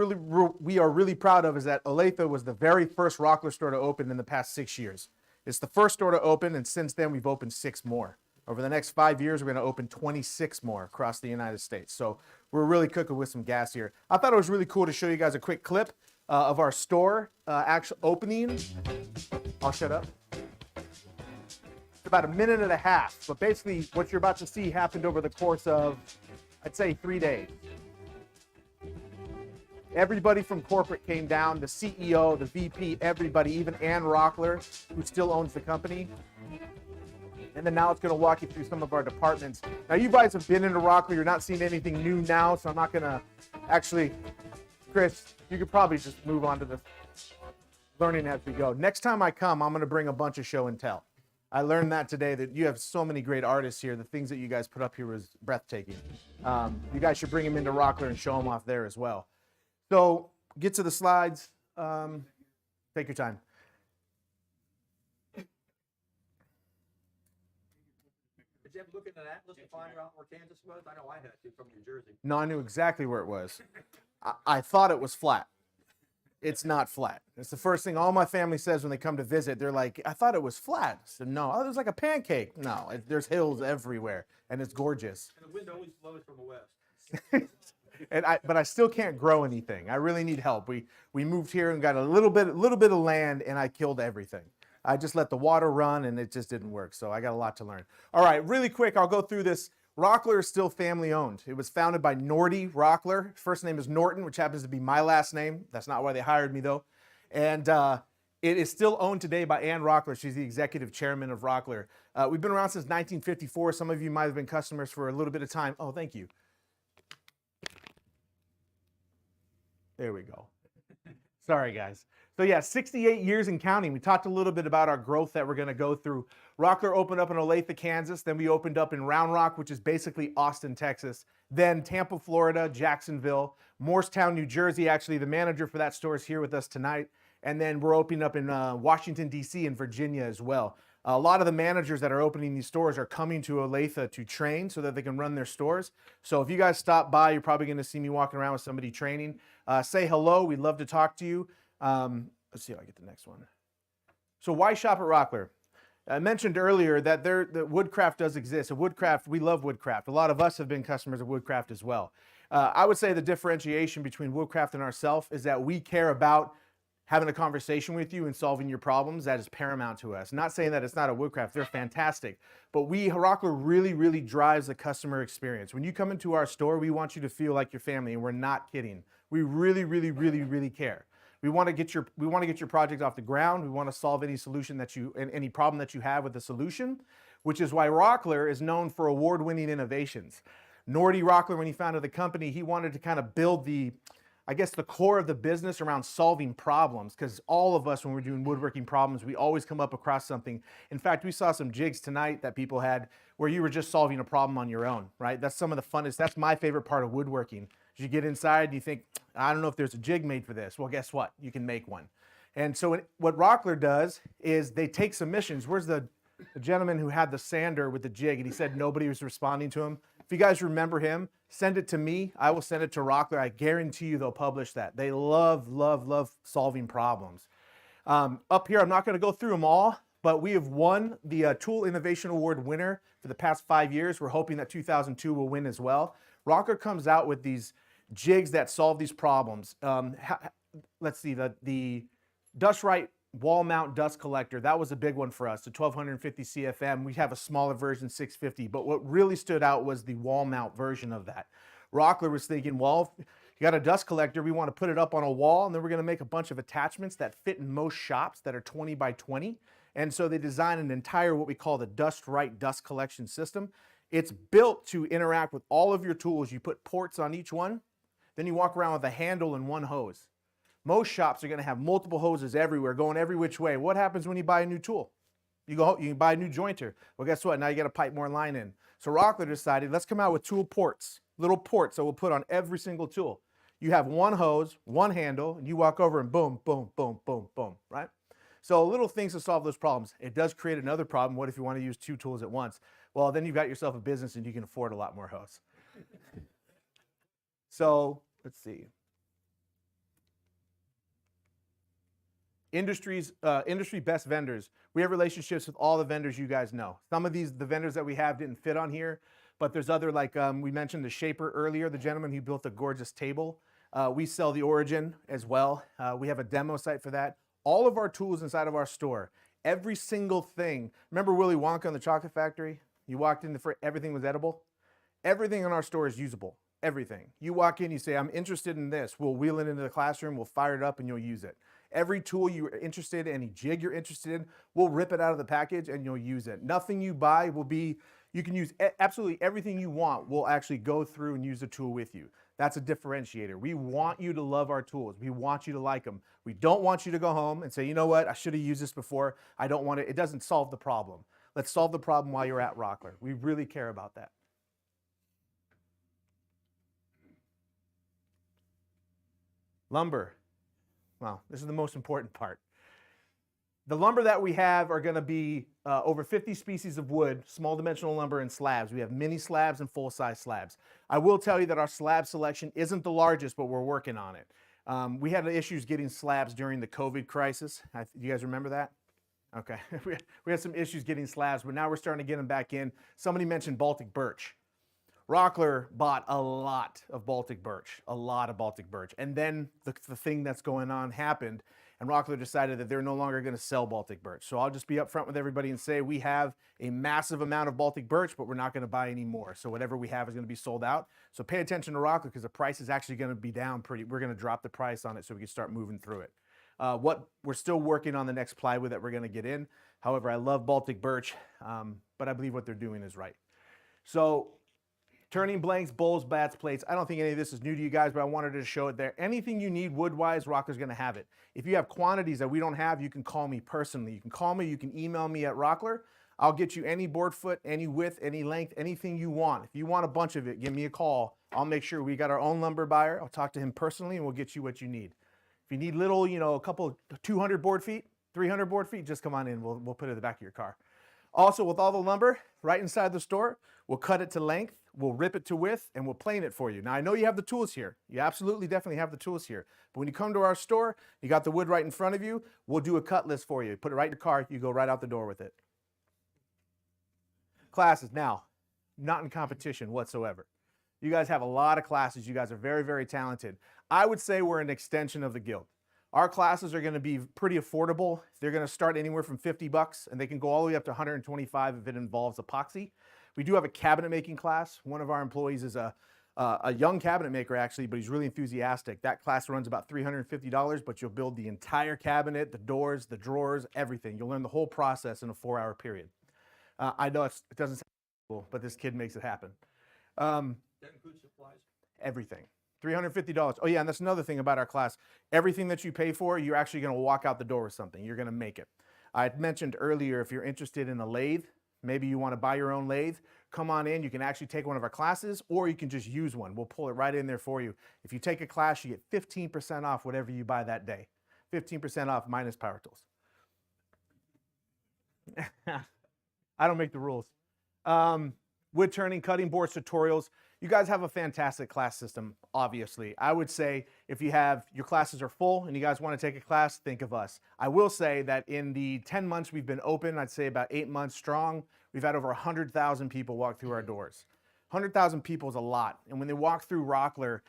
we are really proud of is that Olathe was the very first Rockler store to open in the past 6 years. It's the first store to open, and since then we've opened 6 more. Over the next 5 years, we're going to open 26 more across the United States. So we're really cooking with some gas here. I thought it was really cool to show you guys a quick clip of our store actual opening. I'll shut up. It's about a minute and a half, but basically what you're about to see happened over the course of, I'd say, 3 days. Everybody from corporate came down, the CEO, the VP, everybody, even Ann Rockler, who still owns the company. And then now it's going to walk you through some of our departments. Now, you guys have been into Rockler. You're not seeing anything new now, so I'm not going to actually, Chris, you could probably just move on to the learning as we go. Next time I come, I'm going to bring a bunch of show and tell. I learned that today, that you have so many great artists here. The things that you guys put up here was breathtaking. You guys should bring them into Rockler and show them off there as well. So get to the slides. Take your time. Did you ever look at an atlas to find out where Kansas was? I know I had to from New Jersey. No, I knew exactly where it was. I thought it was flat. It's not flat. It's the first thing all my family says when they come to visit. They're like, I thought it was flat. I said, no, it was like a pancake. No, there's hills everywhere, and it's gorgeous. And the wind always blows from the west. But I still can't grow anything. I really need help. We moved here and got a little bit of land, and I killed everything. I just let the water run, and it just didn't work. So I got a lot to learn. All right, really quick, I'll go through this. Rockler is still family owned. It was founded by Norty Rockler. First name is Norton, which happens to be my last name. That's not why they hired me though. And it is still owned today by Ann Rockler. She's the executive chairman of Rockler. We've been around since 1954. Some of you might have been customers for a little bit of time. Oh, thank you. There we go. Sorry, guys. So yeah, 68 years and counting. We talked a little bit about our growth that we're going to go through. Rockler opened up in Olathe, Kansas. Then we opened up in Round Rock, which is basically Austin, Texas. Then Tampa, Florida, Jacksonville, Morristown, New Jersey. Actually, the manager for that store is here with us tonight. And then we're opening up in Washington, D.C. and Virginia as well. A lot of the managers that are opening these stores are coming to Olathe to train so that they can run their stores. So if you guys stop by, you're probably going to see me walking around with somebody training. Say hello. We'd love to talk to you. Let's see if I get the next one. So why shop at Rockler? I mentioned earlier that the Woodcraft does exist. Woodcraft, we love Woodcraft. A lot of us have been customers of Woodcraft as well. I would say the differentiation between Woodcraft and ourselves is that we care about having a conversation with you and solving your problems. That is paramount to us. Not saying that it's not a Woodcraft. They're fantastic. But Rockler really, really drives the customer experience. When you come into our store, we want you to feel like your family, and we're not kidding. We really, really, really, really care. We want to get your project off the ground. We want to solve any any problem that you have with the solution, which is why Rockler is known for award-winning innovations. Norty Rockler, when he founded the company, he wanted to kind of build the core of the business around solving problems, because all of us, when we're doing woodworking problems, we always come up across something. In fact, we saw some jigs tonight that people had where you were just solving a problem on your own, right? That's some of the funnest. That's my favorite part of woodworking. You get inside and you think, I don't know if there's a jig made for this. Well, guess what? You can make one. And so what Rockler does is they take submissions. Where's the gentleman who had the sander with the jig, and he said nobody was responding to him? If you guys remember him, send it to me. I will send it to Rockler. I guarantee you they'll publish that. They love, love, love solving problems. Up here, I'm not going to go through them all, but we have won the Tool Innovation Award winner for the past 5 years. We're hoping that 2002 will win as well. Rockler comes out with these jigs that solve these problems. Let's see, the Dust Right wall mount dust collector, that was a big one for us, the 1250 CFM. We have a smaller version, 650, but what really stood out was the wall mount version of that. Rockler was thinking, well, if you got a dust collector, we want to put it up on a wall, and then we're going to make a bunch of attachments that fit in most shops that are 20 by 20. And so they designed an entire, what we call the Dust Right dust collection system. It's built to interact with all of your tools. You put ports on each one, then you walk around with a handle and one hose. Most shops are going to have multiple hoses everywhere, going every which way. What happens when you buy a new tool? You can buy a new jointer. Well, guess what? Now you got to pipe more line in. So Rockler decided, let's come out with tool ports, little ports that we'll put on every single tool. You have one hose, one handle, and you walk over and boom, boom, boom, boom, boom, right? So little things to solve those problems. It does create another problem. What if you want to use 2 tools at once? Well, then you've got yourself a business and you can afford a lot more hose. So let's see. Industry best vendors. We have relationships with all the vendors you guys know. Some of the vendors that we have didn't fit on here, but there's other, like we mentioned the Shaper earlier, the gentleman who built a gorgeous table. We sell the Origin as well. We have a demo site for that. All of our tools inside of our store, every single thing. Remember Willy Wonka and the Chocolate Factory? You walked in, everything was edible. Everything in our store is usable. Everything. You walk in, you say, I'm interested in this. We'll wheel it into the classroom, we'll fire it up, and you'll use it. Every tool you're interested in, any jig you're interested in, we'll rip it out of the package and you'll use it. Nothing you buy will be, you can use absolutely everything you want. We'll actually go through and use the tool with you. That's a differentiator. We want you to love our tools. We want you to like them. We don't want you to go home and say, you know what, I should have used this before. I don't want it. It doesn't solve the problem. Let's solve the problem while you're at Rockler. We really care about that. Lumber. Well, this is the most important part. The lumber that we have are going to be over 50 species of wood, small dimensional lumber, and slabs. We have mini slabs and full-size slabs. I will tell you that our slab selection isn't the largest, but we're working on it. We had issues getting slabs during the COVID crisis. You guys remember that? Okay. We had some issues getting slabs, but now we're starting to get them back in. Somebody mentioned Baltic birch. Rockler bought a lot of Baltic birch, And then the thing that's going on happened, and Rockler decided that they're no longer going to sell Baltic birch. So I'll just be upfront with everybody and say we have a massive amount of Baltic birch, but we're not going to buy any more. So whatever we have is going to be sold out. So pay attention to Rockler because the price is actually going to be down we're going to drop the price on it so we can start moving through it. We're still working on the next plywood that we're going to get in. However, I love Baltic birch, but I believe what they're doing is right. So turning blanks, bowls, bats, plates. I don't think any of this is new to you guys, but I wanted to show it there. Anything you need wood-wise, Rockler's going to have it. If you have quantities that we don't have, you can call me personally. You can call me, you can email me at Rockler. I'll get you any board foot, any width, any length, anything you want. If you want a bunch of it, give me a call. I'll make sure we got our own lumber buyer. I'll talk to him personally, and we'll get you what you need. If you need little, a couple 200 board feet, 300 board feet, just come on in. We'll put it in the back of your car. Also, with all the lumber right inside the store, we'll cut it to length, we'll rip it to width, and we'll plane it for you. Now, I know you have the tools here. You absolutely, definitely have the tools here. But when you come to our store, you got the wood right in front of you, we'll do a cut list for you. Put it right in your car, you go right out the door with it. Classes, now, not in competition whatsoever. You guys have a lot of classes. You guys are very, very talented. I would say we're an extension of the guild. Our classes are going to be pretty affordable. They're going to start anywhere from $50 and they can go all the way up to $125 if it involves epoxy. We do have a cabinet making class. One of our employees is a young cabinet maker actually, but he's really enthusiastic. That class runs about $350, but you'll build the entire cabinet, the doors, the drawers, everything. You'll learn the whole process in a 4-hour period. I know it doesn't sound cool, but this kid makes it happen. That includes supplies? Everything. $350. Oh yeah, and that's another thing about our class. Everything that you pay for, you're actually going to walk out the door with something. You're going to make it. I had mentioned earlier, if you're interested in a lathe, maybe you want to buy your own lathe, come on in. You can actually take one of our classes, or you can just use one. We'll pull it right in there for you. If you take a class, you get 15% off whatever you buy that day. 15% off minus power tools. I don't make the rules. wood turning, cutting boards tutorials. You guys have a fantastic class system, obviously. I would say if you have, your classes are full and you guys want to take a class, think of us. I will say that in the 10 months we've been open, I'd say about 8 months strong, we've had over 100,000 people walk through our doors. 100,000 people is a lot. And when they walk through Rockler,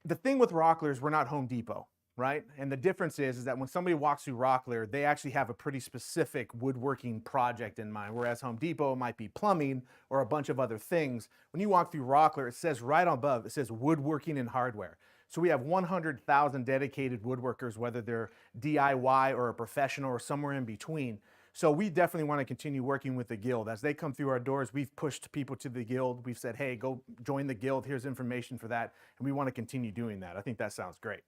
the thing with Rockler is we're not Home Depot, right? And the difference is that when somebody walks through Rockler, they actually have a pretty specific woodworking project in mind, whereas Home Depot might be plumbing or a bunch of other things. When you walk through Rockler, it says right above, it says woodworking and hardware. So we have 100,000 dedicated woodworkers, whether they're DIY or a professional or somewhere in between. So we definitely want to continue working with the Guild. As they come through our doors, we've pushed people to the Guild. We've said, hey, go join the Guild. Here's information for that. And we want to continue doing that. I think that sounds great.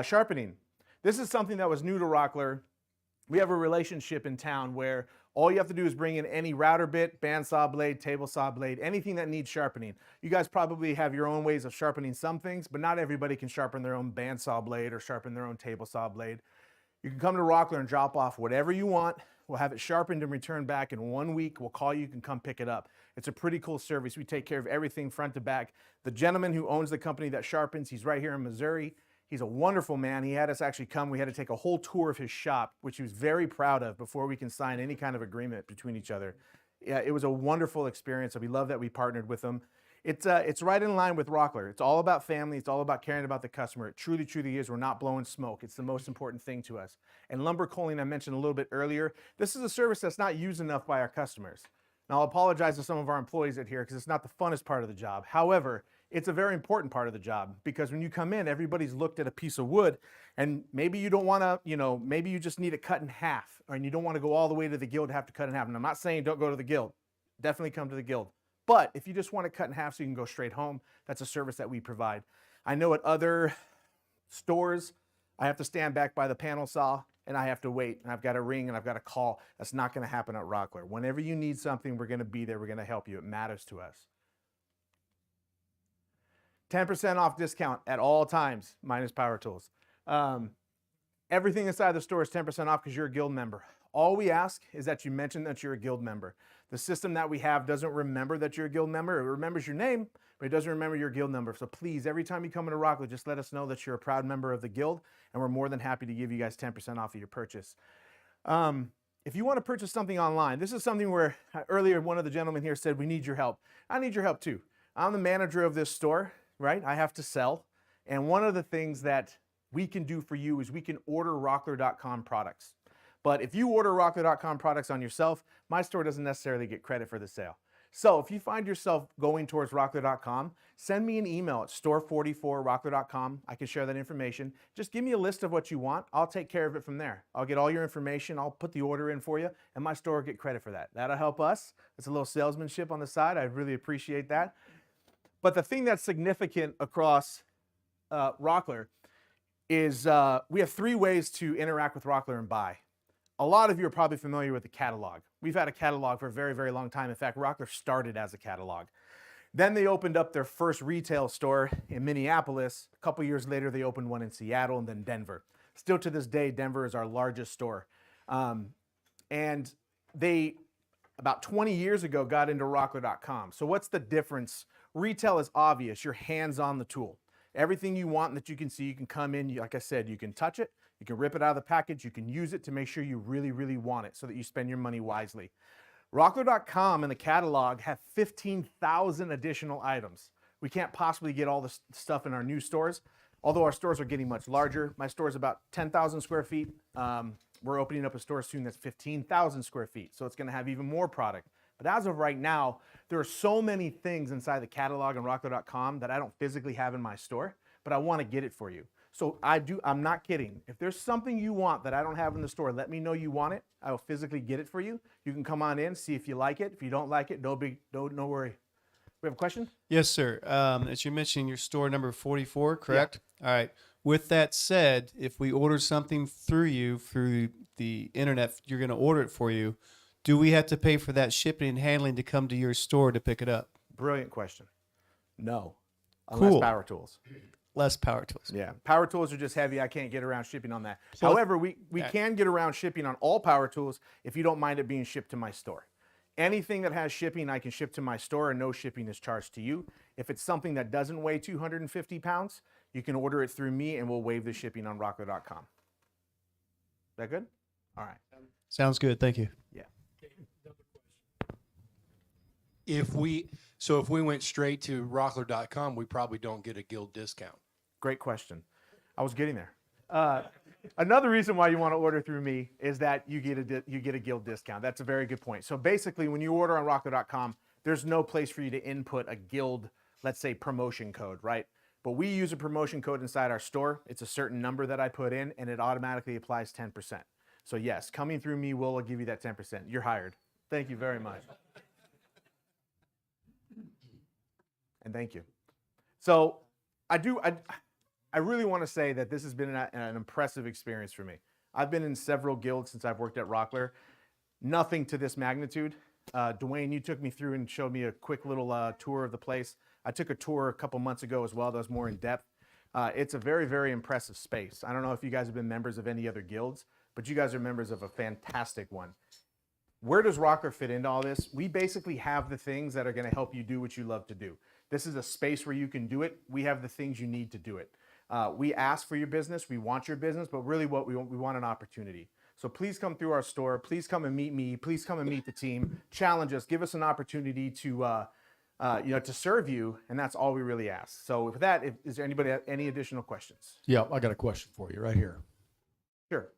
Sharpening. This is something that was new to Rockler. We have a relationship in town where all you have to do is bring in any router bit, bandsaw blade, table saw blade, anything that needs sharpening. You guys probably have your own ways of sharpening some things, but not everybody can sharpen their own bandsaw blade or sharpen their own table saw blade. You can come to Rockler and drop off whatever you want. We'll have it sharpened and returned back in 1 week. We'll call you, you can come pick it up. It's a pretty cool service. We take care of everything front to back. The gentleman who owns the company that sharpens, he's right here in Missouri. He's a wonderful man. He had us actually come. We had to take a whole tour of his shop, which he was very proud of before we can sign any kind of agreement between each other. Yeah, it was a wonderful experience. So we love that we partnered with him. It's right in line with Rockler. It's all about family. It's all about caring about the customer. It truly, truly is. We're not blowing smoke. It's the most important thing to us. And lumber culling, I mentioned a little bit earlier. This is a service that's not used enough by our customers. Now, I'll apologize to some of our employees that here because it's not the funnest part of the job. However, it's a very important part of the job because when you come in, everybody's looked at a piece of wood and maybe you don't want to, maybe you just need it cut in half and you don't want to go all the way to the Guild to have to cut in half. And I'm not saying don't go to the Guild. Definitely come to the Guild. But if you just want to cut in half so you can go straight home, that's a service that we provide. I know at other stores, I have to stand back by the panel saw and I have to wait and I've got to ring and I've got to call. That's not going to happen at Rockler. Whenever you need something, we're going to be there. We're going to help you. It matters to us. 10% off discount at all times, minus power tools. Everything inside the store is 10% off because you're a Guild member. All we ask is that you mention that you're a Guild member. The system that we have doesn't remember that you're a Guild member. It remembers your name, but it doesn't remember your Guild number. So please, every time you come into Rockler, just let us know that you're a proud member of the Guild, and we're more than happy to give you guys 10% off of your purchase. If you want to purchase something online, this is something where earlier one of the gentlemen here said, we need your help. I need your help too. I'm the manager of this store, right? I have to sell. And one of the things that we can do for you is we can order Rockler.com products. But if you order Rockler.com products on yourself, my store doesn't necessarily get credit for the sale. So if you find yourself going towards Rockler.com, send me an email at store44rockler.com. I can share that information. Just give me a list of what you want. I'll take care of it from there. I'll get all your information. I'll put the order in for you, and my store will get credit for that. That'll help us. It's a little salesmanship on the side. I really appreciate that. But the thing that's significant across Rockler is we have 3 ways to interact with Rockler and buy. A lot of you are probably familiar with the catalog. We've had a catalog for a very, very long time. In fact, Rockler started as a catalog. Then they opened up their first retail store in Minneapolis. A couple years later, they opened one in Seattle and then Denver. Still to this day, Denver is our largest store. And they, about 20 years ago, got into Rockler.com. So what's the difference? Retail is obvious. You're hands on the tool. Everything you want that you can see, you can come in, like I said, you can touch it, you can rip it out of the package, you can use it to make sure you really, really want it so that you spend your money wisely. Rockler.com and the catalog have 15,000 additional items. We can't possibly get all this stuff in our new stores, although our stores are getting much larger. My store is about 10,000 square feet. We're opening up a store soon that's 15,000 square feet, so it's going to have even more product. But as of right now, there are so many things inside the catalog and Rockler.com that I don't physically have in my store, but I want to get it for you. So I'm not kidding. If there's something you want that I don't have in the store, let me know you want it. I will physically get it for you. You can come on in, see if you like it. If you don't like it, no worry. We have a question? Yes, sir. As you mentioned, your store number 44, correct? Yeah. All right. With that said, if we order something through you, through the internet, you're going to order it for you. Do we have to pay for that shipping and handling to come to your store to pick it up? Brilliant question. No. Unless Cool. Power Tools. Less power tools. Yeah, power tools are just heavy. I can't get around shipping on that. So- However, we Yeah. can get around shipping on all power tools if you don't mind it being shipped to my store. Anything that has shipping, I can ship to my store, and no shipping is charged to you. If it's something that doesn't weigh 250 pounds, you can order it through me, and we'll waive the shipping on rockler.com. Is that good? All right. Sounds good. Thank you. Yeah. If we went straight to rockler.com, we probably don't get a guild discount. Great question. I was getting there. Another reason why you want to order through me is that you get a guild discount. That's a very good point. So basically, when you order on rockler.com, there's no place for you to input a guild, let's say, promotion code, right? But we use a promotion code inside our store. It's a certain number that I put in, and it automatically applies 10%. So yes, coming through me will give you that 10%. You're hired. Thank you very much. And thank you. So I really want to say that this has been an impressive experience for me. I've been in several guilds since I've worked at Rockler. Nothing to this magnitude. Dwayne, you took me through and showed me a quick little tour of the place. I took a tour a couple months ago as well that was more in depth. It's a very, very impressive space. I don't know if you guys have been members of any other guilds, but you guys are members of a fantastic one. Where does Rockler fit into all this? We basically have the things that are going to help you do what you love to do. This is a space where you can do it. We have the things you need to do it. We ask for your business. We want your business, but really what we want an opportunity. So please come through our store. Please come and meet me. Please come and meet the team. Challenge us. Give us an opportunity to to serve you, and that's all we really ask. So with that, is there anybody have any additional questions? Yeah, I got a question for you right here. Sure.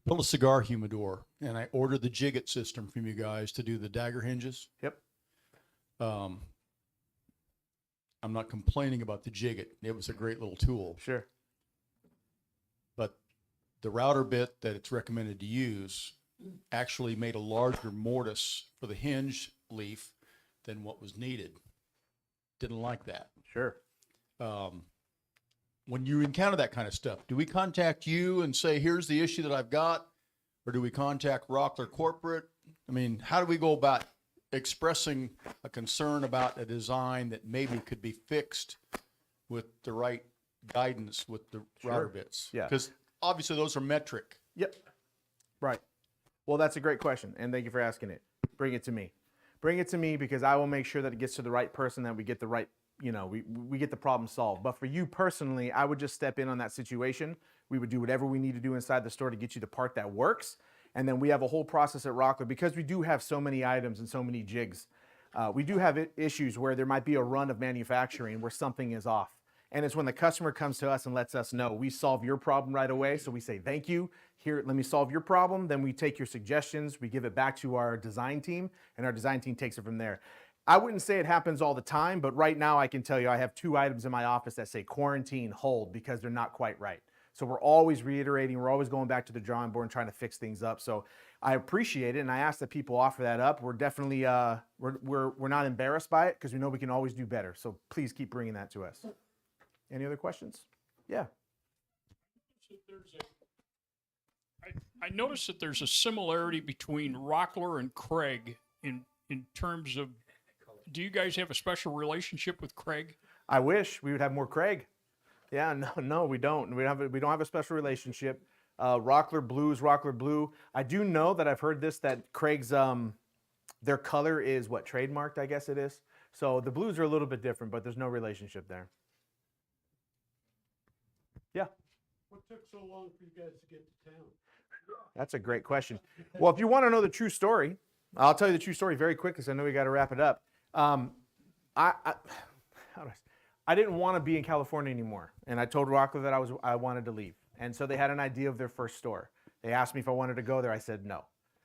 Built a cigar humidor, and I ordered the Jigget system from you guys to do the dagger hinges. Yep. I'm not complaining about the Jigget. It was a great little tool. Sure. But the router bit that it's recommended to use actually made a larger mortise for the hinge leaf than what was needed. Didn't like that. Sure. When you encounter that kind of stuff, do we contact you and say, here's the issue that I've got? Or do we contact Rockler Corporate? I mean, how do we go about expressing a concern about a design that maybe could be fixed with the right guidance with the router bits? Yeah. Because obviously those are metric. Yep. Right. Well, that's a great question, and thank you for asking it. Bring it to me. Bring it to me because I will make sure that it gets to the right person, that we get the right, we get the problem solved. But for you personally, I would just step in on that situation. We would do whatever we need to do inside the store to get you the part that works. And then we have a whole process at Rockler because we do have so many items and so many jigs. We do have issues where there might be a run of manufacturing where something is off. And it's when the customer comes to us and lets us know. We solve your problem right away. So we say, thank you. Here, let me solve your problem. Then we take your suggestions. We give it back to our design team, and our design team takes it from there. I wouldn't say it happens all the time, but right now I can tell you I have 2 items in my office that say quarantine, hold, because they're not quite right. So we're always reiterating, we're always going back to the drawing board and trying to fix things up. So I appreciate it, and I ask that people offer that up. We're definitely, we're not embarrassed by it because we know we can always do better. So please keep bringing that to us. Any other questions? Yeah. I noticed that there's a similarity between Rockler and Craig in terms of, do you guys have a special relationship with Craig? I wish we would have more Craig. Yeah, no, we don't. We don't have a special relationship. Rockler Blue is Rockler Blue. I do know that I've heard this, that Craig's, their color is what, trademarked, I guess it is. So the blues are a little bit different, but there's no relationship there. Yeah. What took so long for you guys to get to town? That's a great question. Well, if you want to know the true story, I'll tell you the true story very quick because I know we got to wrap it up. I didn't want to be in California anymore, and I told Rockler that I wanted to leave. And so they had an idea of their first store. They asked me if I wanted to go there. I said no.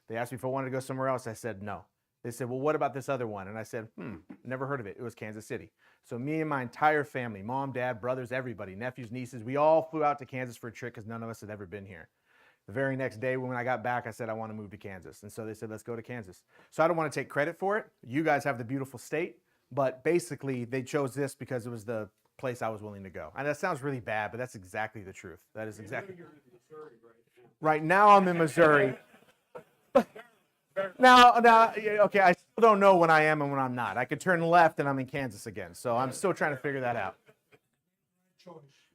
They asked me if I wanted to go somewhere else. I said no. They said, well, what about this other one? And I said, never heard of it. It was Kansas City. So me and my entire family, mom, dad, brothers, everybody, nephews, nieces, we all flew out to Kansas for a trip because none of us had ever been here. The very next day when I got back, I said, I want to move to Kansas. And so they said, let's go to Kansas. So I don't want to take credit for it. You guys have the beautiful state, but basically they chose this because it was the place I was willing to go. And that sounds really bad, but that's exactly the truth. That is exactly. Right now I'm in Missouri. Now, okay, I still don't know when I am and when I'm not. I could turn left and I'm in Kansas again. So I'm still trying to figure that out.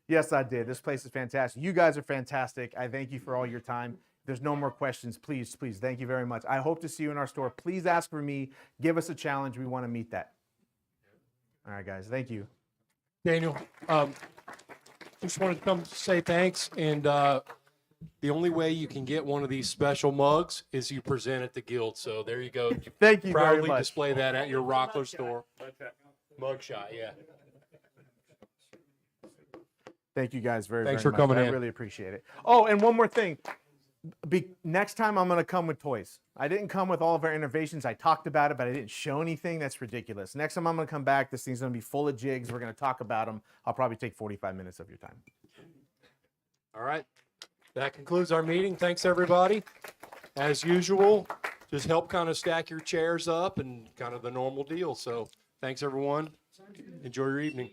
Yes, I did. This place is fantastic. You guys are fantastic. I thank you for all your time. If there's no more questions, please, thank you very much. I hope to see you in our store. Please ask for me. Give us a challenge. We want to meet that. All right, guys. Thank you. Daniel, just wanted to come say thanks. And the only way you can get one of these special mugs is you present at the guild. So there you go. Thank you very Proudly much. display that at your Rockler store. Mugshot, yeah. Thank you guys very, Thanks very for much. coming I in. really appreciate it. Oh, and one more thing. Next time I'm going to come with toys. I didn't come with all of our innovations. I talked about it, but I didn't show anything. That's ridiculous. Next time I'm going to come back, this thing's going to be full of jigs. We're going to talk about them. I'll probably take 45 minutes of your time. All right. That concludes our meeting. Thanks, everybody. As usual, just help kind of stack your chairs up and kind of the normal deal. So thanks, everyone. Enjoy your evening.